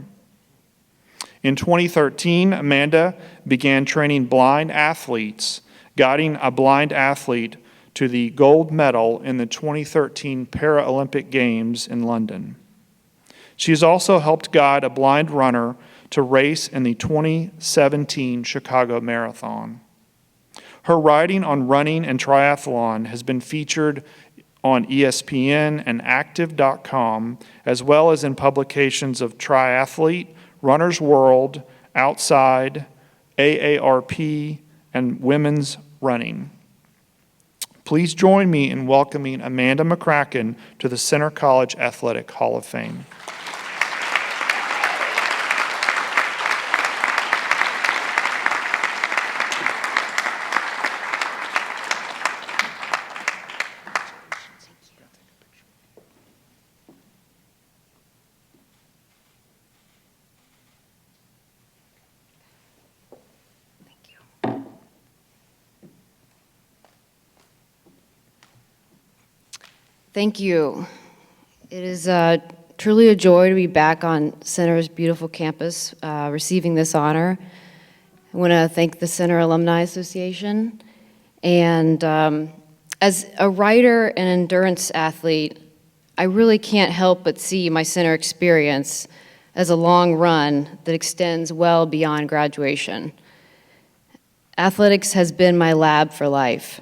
In 2013, Amanda began training blind athletes, guiding a blind athlete to the gold medal in the 2013 Paralympic Games in London. She has also helped guide a blind runner to race in the 2017 Chicago Marathon. Her writing on running and triathlon has been featured on ESPN and Active.com, as well as in publications of Triathlete, Runner's World, Outside, AARP, and Women's Running. Please join me in welcoming Amanda Mccracken to the Center College Athletic Hall of Fame.
Thank you. It is truly a joy to be back on Center's beautiful campus receiving this honor. I want to thank the Center Alumni Association. And as a writer and endurance athlete, I really can't help but see my Center experience as a long run that extends well beyond graduation. Athletics has been my lab for life.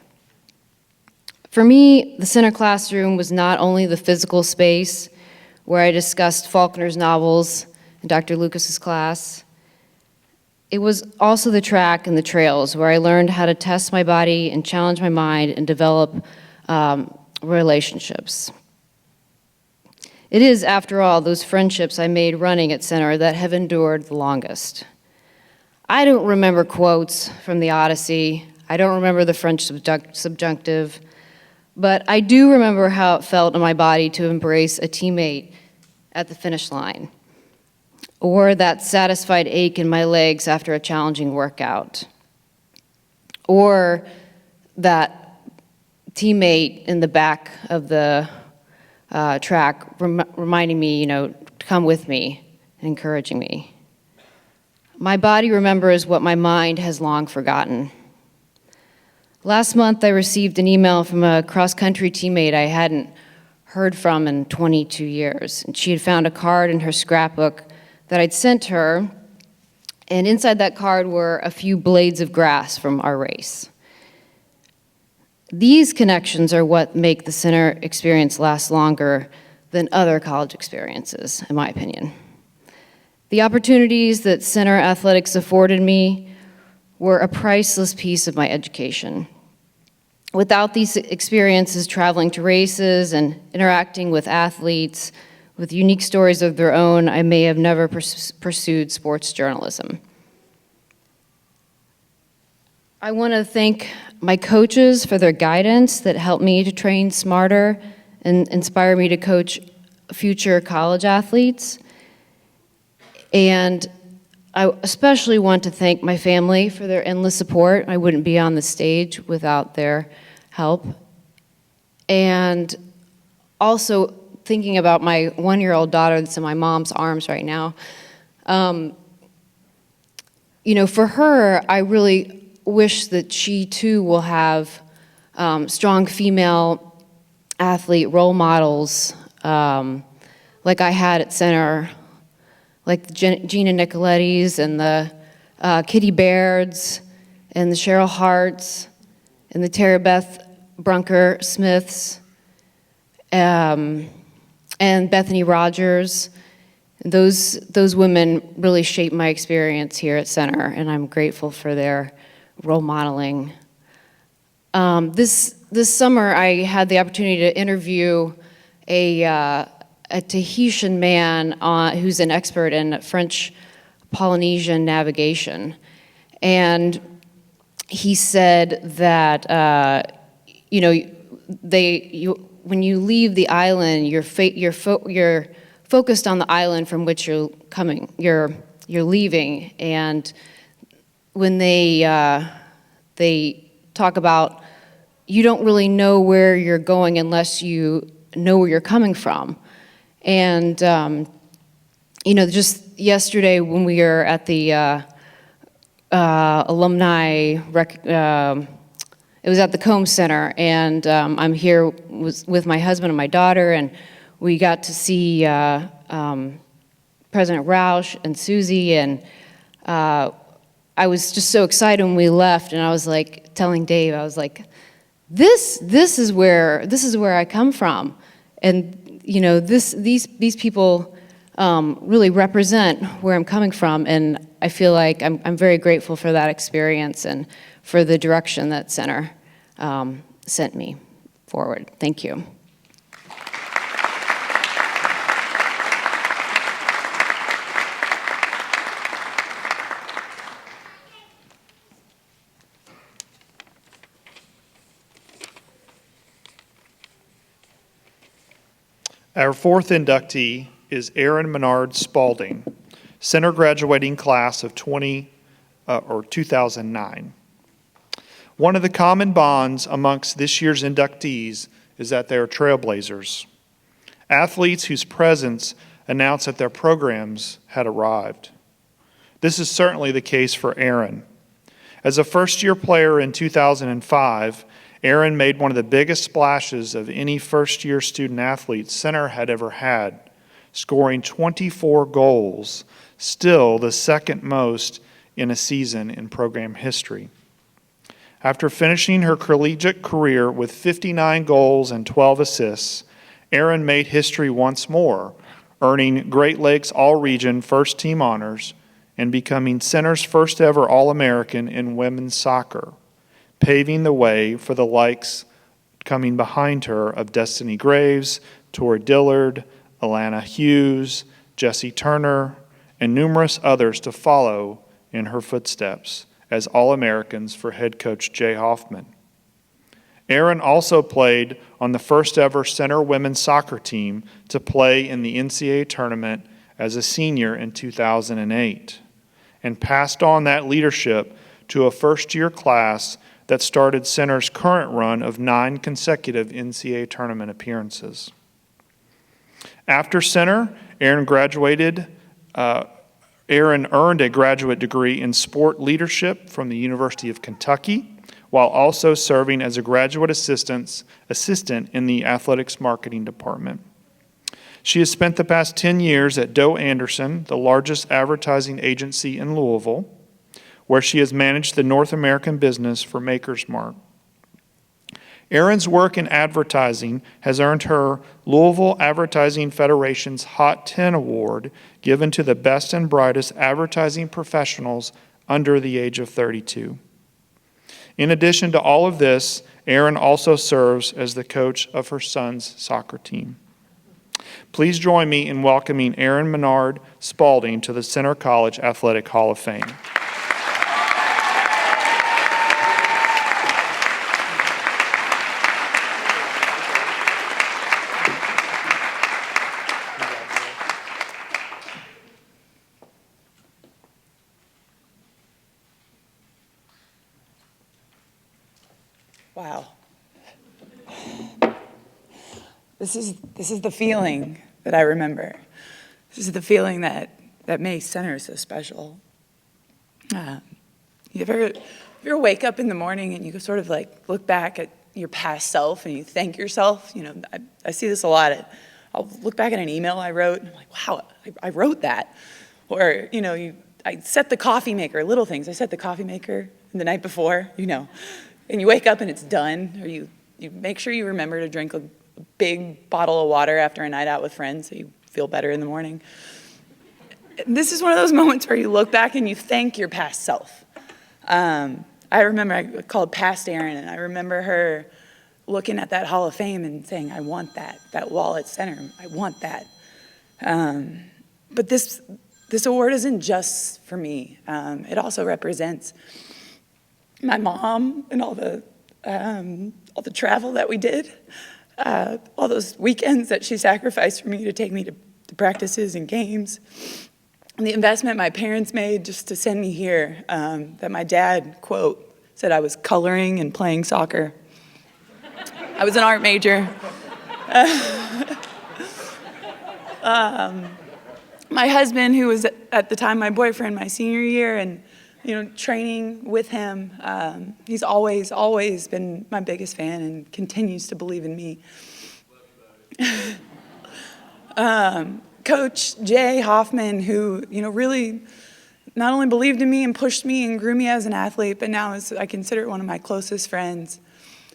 For me, the center classroom was not only the physical space where I discussed Faulkner's novels in Dr. Lucas's class, it was also the track and the trails where I learned how to test my body and challenge my mind and develop relationships. It is, after all, those friendships I made running at center that have endured the longest. I don't remember quotes from the Odyssey. I don't remember the French subjunctive, but I do remember how it felt in my body to embrace a teammate at the finish line, or that satisfied ache in my legs after a challenging workout, or that teammate in the back of the track reminding me, to come with me and encouraging me. My body remembers what my mind has long forgotten. Last month, I received an email from a cross-country teammate I hadn't heard from in 22 years. And she had found a card in her scrapbook that I'd sent her, and inside that card were a few blades of grass from our race. These connections are what make the center experience last longer than other college experiences, in my opinion. The opportunities that center athletics afforded me were a priceless piece of my education. Without these experiences traveling to races and interacting with athletes with unique stories of their own, I may have never pursued sports journalism. I want to thank my coaches for their guidance that helped me to train smarter and inspire me to coach future college athletes. And I especially want to thank my family for their endless support. I wouldn't be on the stage without their help. And also thinking about my one-year-old daughter that's in my mom's arms right now. For her, I really wish that she too will have strong female athlete role models like I had at center, like the Gina Nicoletti's and the Kitty Bairds and the Cheryl Harts and the Tara Beth Brunker Smiths and Bethany Rogers. Those women really shaped my experience here at center, and I'm grateful for their role modeling. This summer, I had the opportunity to interview a Tahitian man who's an expert in French Polynesian navigation. And he said that, when you leave the island, you're focused on the island from which you're leaving. And when they talk about, you don't really know where you're going unless you know where you're coming from. And, just yesterday when we were at the Alumni, it was at the Combs Center, and I'm here with my husband and my daughter, and we got to see President Roush and Susie, and I was just so excited when we left, and I was like telling Dave, I was like, this is where I come from, and these people really represent where I'm coming from, and I feel like I'm very grateful for that experience and for the direction that center sent me forward. Thank you.
Our fourth inductee is Aaron Menard Spalding, center graduating class of 2009. One of the common bonds amongst this year's inductees is that they are trailblazers, athletes whose presence announced that their programs had arrived. This is certainly the case for Aaron. As a first-year player in 2005, Aaron made one of the biggest splashes of any first-year student athlete center had ever had, scoring 24 goals, still the second most in a season in program history. After finishing her collegiate career with 59 goals and 12 assists, Erin made history once more, earning Great Lakes All-Region First Team honors and becoming Center's first ever All-American in women's soccer, paving the way for the likes coming behind her of Destiny Graves, Tori Dillard, Alana Hughes, Jessie Turner, and numerous others to follow in her footsteps as All-Americans for head coach Jay Hoffman. Erin also played on the first ever Center women's soccer team to play in the NCAA tournament as a senior in 2008, and passed on that leadership to a first-year class that started Center's current run of 9 consecutive NCAA tournament appearances. After Center, Erin earned a graduate degree in sport leadership from the University of Kentucky, while also serving as a graduate assistant in the athletics marketing department. She has spent the past 10 years at Doe Anderson, the largest advertising agency in Louisville, where she has managed the North American business for Maker's Mark. Erin's work in advertising has earned her Louisville Advertising Federation's Hot 10 Award, given to the best and brightest advertising professionals under the age of 32. In addition to all of this, Erin also serves as the coach of her son's soccer team. Please join me in welcoming Erin Menard Spalding to the Center College Athletic Hall of Fame.
Wow. This is the feeling that I remember. This is the feeling that makes Center so special. You ever wake up in the morning and you sort of like look back at your past self and you thank yourself? You know, I see this a lot. I'll look back at an email I wrote and I'm like, wow, I wrote that. Or, you know, I set the coffee maker, little things. I set the coffee maker the night before, you know, and you wake up and it's done. Or you make sure you remember to drink a big bottle of water after a night out with friends so you feel better in the morning. This is one of those moments where you look back and you thank your past self. I remember I called past Erin, and I remember her looking at that Hall of Fame and saying, I want that wall at Center. I want that. But this award isn't just for me. It also represents my mom and all the travel that we did, all those weekends that she sacrificed for me to take me to practices and games, and the investment my parents made just to send me here, that my dad, quote, said I was coloring and playing soccer. I was an art major. My husband, who was at the time my boyfriend my senior year, and training with him, he's always been my biggest fan and continues to believe in me. Coach Jay Hoffman, who really not only believed in me and pushed me and grew me as an athlete, but now is, I consider one of my closest friends.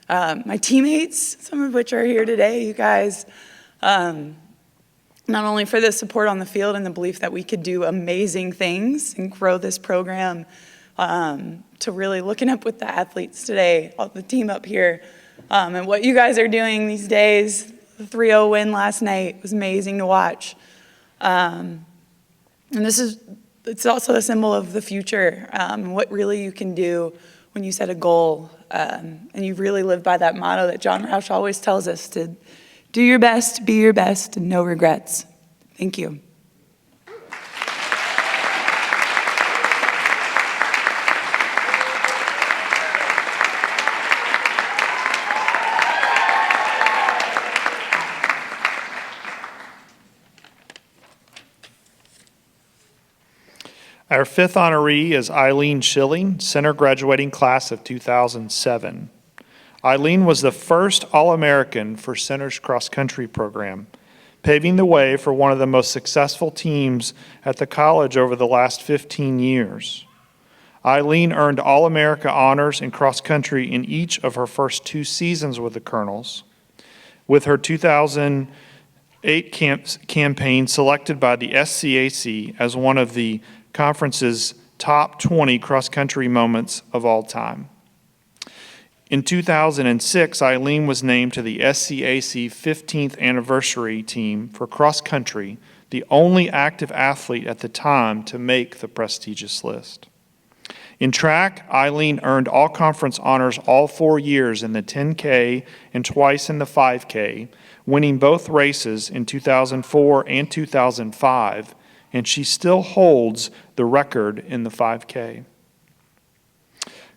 My teammates, some of which are here today, you guys, not only for the support on the field and the belief that we could do amazing things and grow this program, to really looking up with the athletes today, all the team up here, and what you guys are doing these days. The 3-0 win last night was amazing to watch. And it's also a symbol of the future, what really you can do when you set a goal, and you really live by that motto that John Roush always tells us, to do your best, be your best, and no regrets. Thank you.
Our fifth honoree is Eileen Schilling, Center graduating class of 2007. Eileen was the first All-American for Center's cross-country program, paving the way for one of the most successful teams at the college over the last 15 years. Eileen earned All-America honors in cross country in each of her first 2 seasons with the Colonels, with her 2008 campaign selected by the SCAC as one of the conference's top 20 cross-country moments of all time. In 2006, Eileen was named to the SCAC 15th anniversary team for cross country, the only active athlete at the time to make the prestigious list. In track, Eileen earned all-conference honors all 4 years in the 10K and twice in the 5K, winning both races in 2004 and 2005, and she still holds the record in the 5K.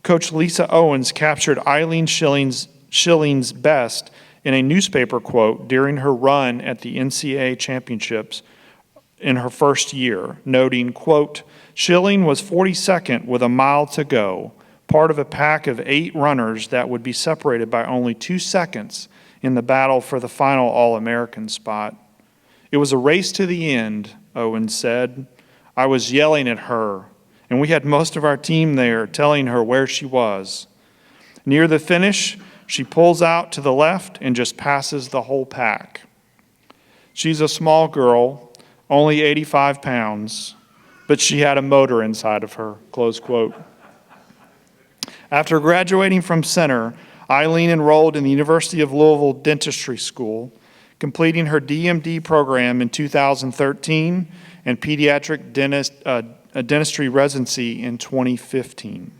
Coach Lisa Owens captured Eileen Schilling's best in a newspaper quote during her run at the NCAA championships in her first year, noting, quote, "Schilling was 42nd with a mile to go, part of a pack of 8 runners that would be separated by only 2 seconds in the battle for the final All-American spot. It was a race to the end," Owens said. "I was yelling at her, and we had most of our team there telling her where she was. Near the finish, she pulls out to the left and just passes the whole pack. She's a small girl, only 85 pounds, but she had a motor inside of her," close quote. After graduating from Center, Eileen enrolled in the University of Louisville Dentistry School, completing her DMD program in 2013 and pediatric dentistry residency in 2015.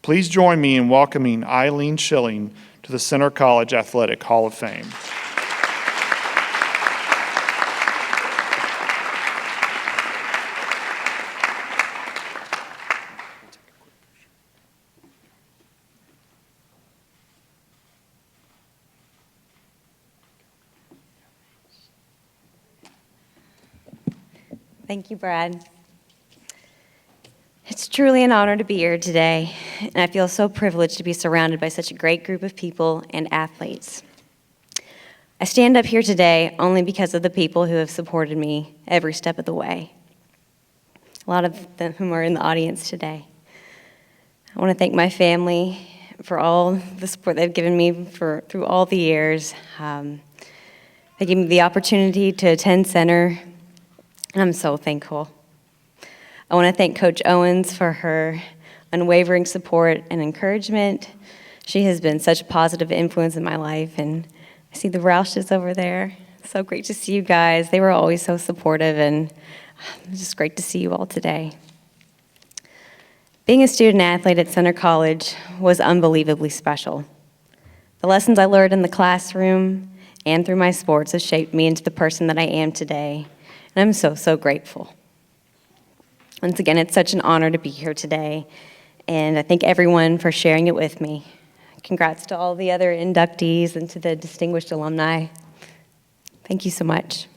Please join me in welcoming Eileen Schilling to the Center College Athletic Hall of Fame.
Thank you, Brad. It's truly an honor to be here today, and I feel so privileged to be surrounded by such a great group of people and athletes. I stand up here today only because of the people who have supported me every step of the way, a lot of them whom are in the audience today. I want to thank my family for all the support they've given me through all the years. They gave me the opportunity to attend Center, and I'm so thankful. I want to thank Coach Owens for her unwavering support and encouragement. She has been such a positive influence in my life, and I see the Roushes over there. So great to see you guys. They were always so supportive, and it's just great to see you all today. Being a student athlete at Center College was unbelievably special. The lessons I learned in the classroom and through my sports have shaped me into the person that I am today, and I'm so, so grateful. Once again, it's such an honor to be here today, and I thank everyone for sharing it with me. Congrats to all the other inductees and to the distinguished alumni. Thank you so much.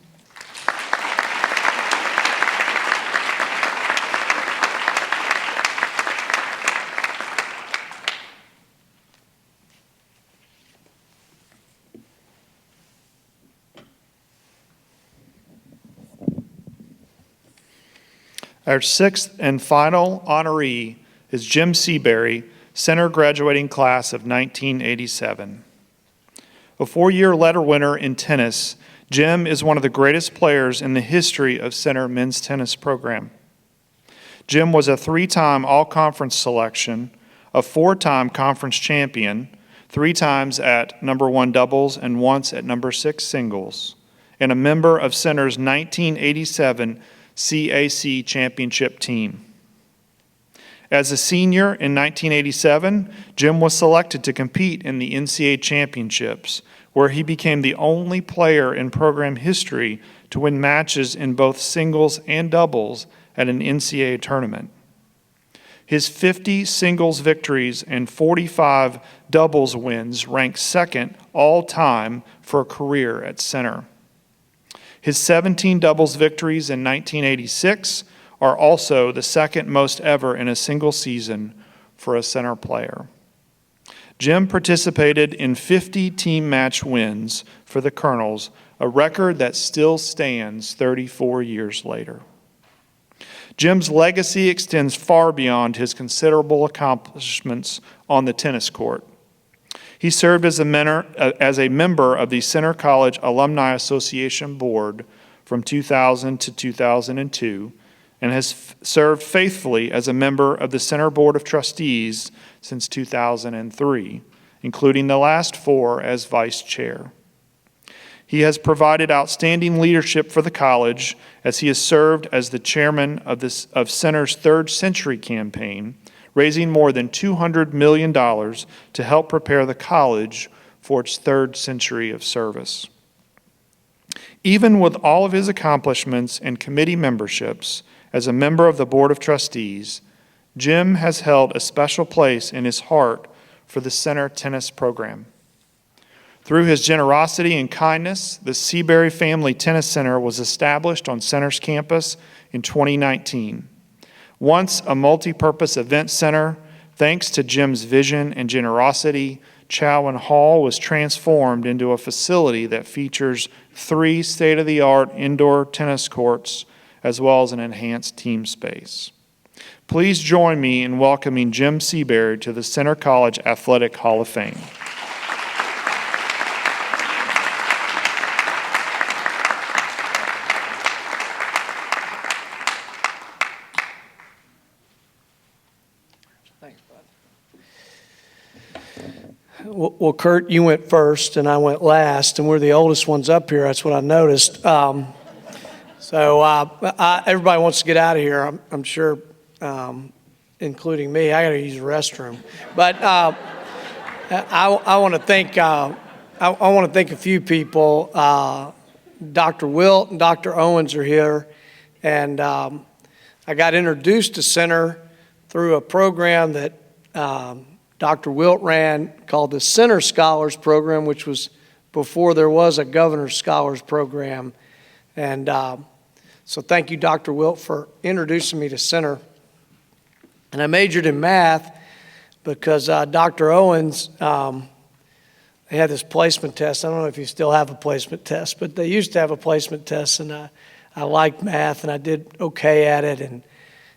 Our 6th and final honoree is Jim Seaberry, Center graduating class of 1987. A 4-year letter winner in tennis, Jim is one of the greatest players in the history of Center men's tennis program. Jim was a 3-time all-conference selection, a 4-time conference champion, 3 times at number 1 doubles and once at number 6 singles, and a member of Center's 1987 CAC championship team. As a senior in 1987, Jim was selected to compete in the NCAA championships, where he became the only player in program history to win matches in both singles and doubles at an NCAA tournament. His 50 singles victories and 45 doubles wins rank 2nd all-time for a career at Center. His 17 doubles victories in 1986 are also the 2nd most ever in a single season for a Center player. Jim participated in 50 team match wins for the Colonels, a record that still stands 34 years later. Jim's legacy extends far beyond his considerable accomplishments on the tennis court. He served as a member of the Center College Alumni Association Board from 2000 to 2002, and has served faithfully as a member of the Center Board of Trustees since 2003, including the last 4 as vice chair. He has provided outstanding leadership for the college as he has served as the chairman of Center's Third Century campaign, raising more than $200 million to help prepare the college for its third century of service. Even with all of his accomplishments and committee memberships, as a member of the Board of Trustees, Jim has held a special place in his heart for the Center tennis program. Through his generosity and kindness, the Seaberry Family Tennis Center was established on Center's campus in 2019. Once a multi-purpose event center, thanks to Jim's vision and generosity, Chowan Hall was transformed into a facility that features 3 state-of-the-art indoor tennis courts, as well as an enhanced team space. Please join me in welcoming Jim Seaberry to the Center College Athletic Hall of Fame.
Thanks, bud. Well, Kurt, you went first and I went last, and we're the oldest ones up here. That's what I noticed. Everybody wants to get out of here, I'm sure, including me. I got to use the restroom. But I want to thank a few people. Dr. Wilt and Dr. Owens are here, and I got introduced to Center through a program that Dr. Wilt ran called the Center Scholars Program, which was before there was a Governor's Scholars Program. And so thank you, Dr. Wilt, for introducing me to Center. And I majored in math because Dr. Owens, they had this placement test. I don't know if you still have a placement test, but they used to have a placement test, and I liked math, and I did okay at it. And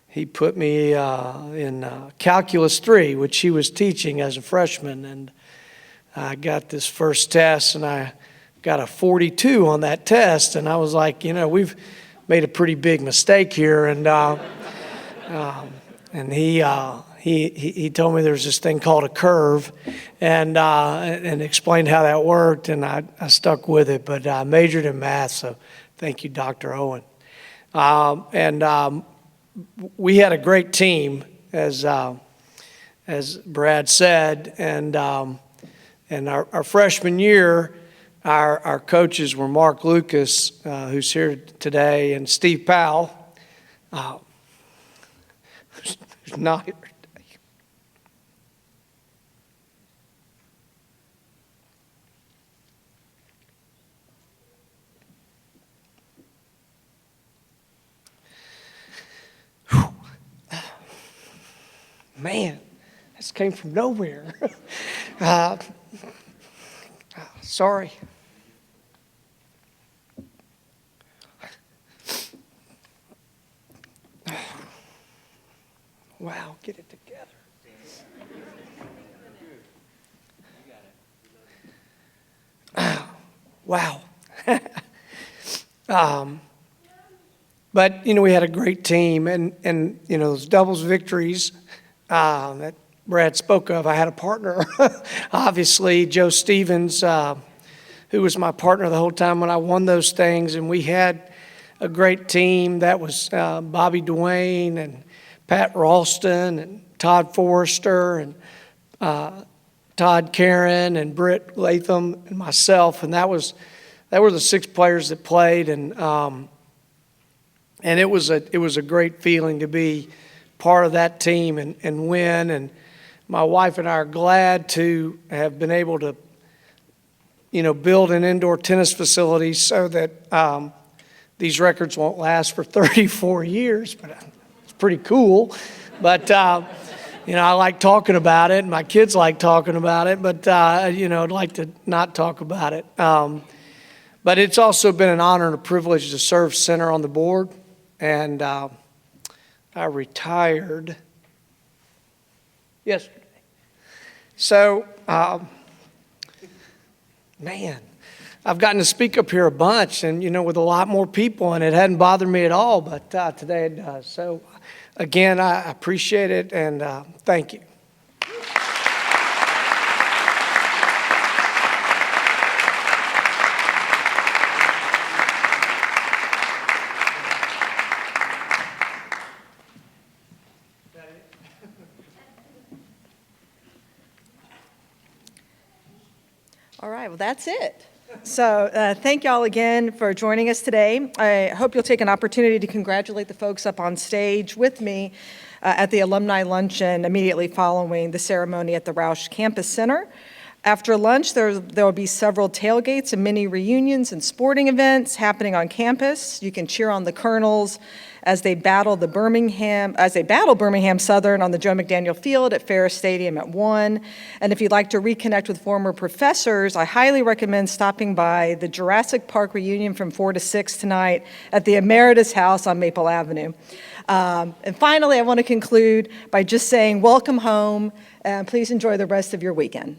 he put me in Calculus 3, which he was teaching as a freshman. And I got this first test, and I got a 42 on that test, and I was like, we've made a pretty big mistake here. And he told me there's this thing called a curve, and explained how that worked, and I stuck with it. But I majored in math, so thank you, Dr. Owen. We had a great team, as Brad said, and our freshman year, our coaches were Mark Lucas, who's here today, and Steve Powell, who's not here today. Whew. Man, this came from nowhere. Sorry. Wow, get it together. Wow. But, we had a great team, and those doubles victories that Brad spoke of. I had a partner, obviously, Joe Stevens, who was my partner the whole time when I won those things, and we had a great team. That was Bobby Duane and Pat Ralston and Todd Forrester and Todd Karen and Britt Latham and myself, and that were the 6 players that played, and it was a great feeling to be part of that team and win. And my wife and I are glad to have been able to, build an indoor tennis facility so that these records won't last for 34 years, but it's pretty cool. But I like talking about it, and my kids like talking about it, but, I'd like to not talk about it. But it's also been an honor and a privilege to serve center on the board, and I retired yesterday. So, man, I've gotten to speak up here a bunch and, with a lot more people, and it hadn't bothered me at all, but today it does. So, again, I appreciate it, and thank you.
All right, well, that's it. So thank y'all again for joining us today. I hope you'll take an opportunity to congratulate the folks up on stage with me at the alumni luncheon immediately following the ceremony at the Roush Campus Center. After lunch, there will be several tailgates and mini reunions and sporting events happening on campus. You can cheer on the Colonels as they battle Birmingham Southern on the Joe McDaniel Field at Ferris Stadium at 1. And if you'd like to reconnect with former professors, I highly recommend stopping by the Jurassic Park reunion from 4 to 6 tonight at the Emeritus House on Maple Avenue. And finally, I want to conclude by just saying welcome home, and please enjoy the rest of your weekend.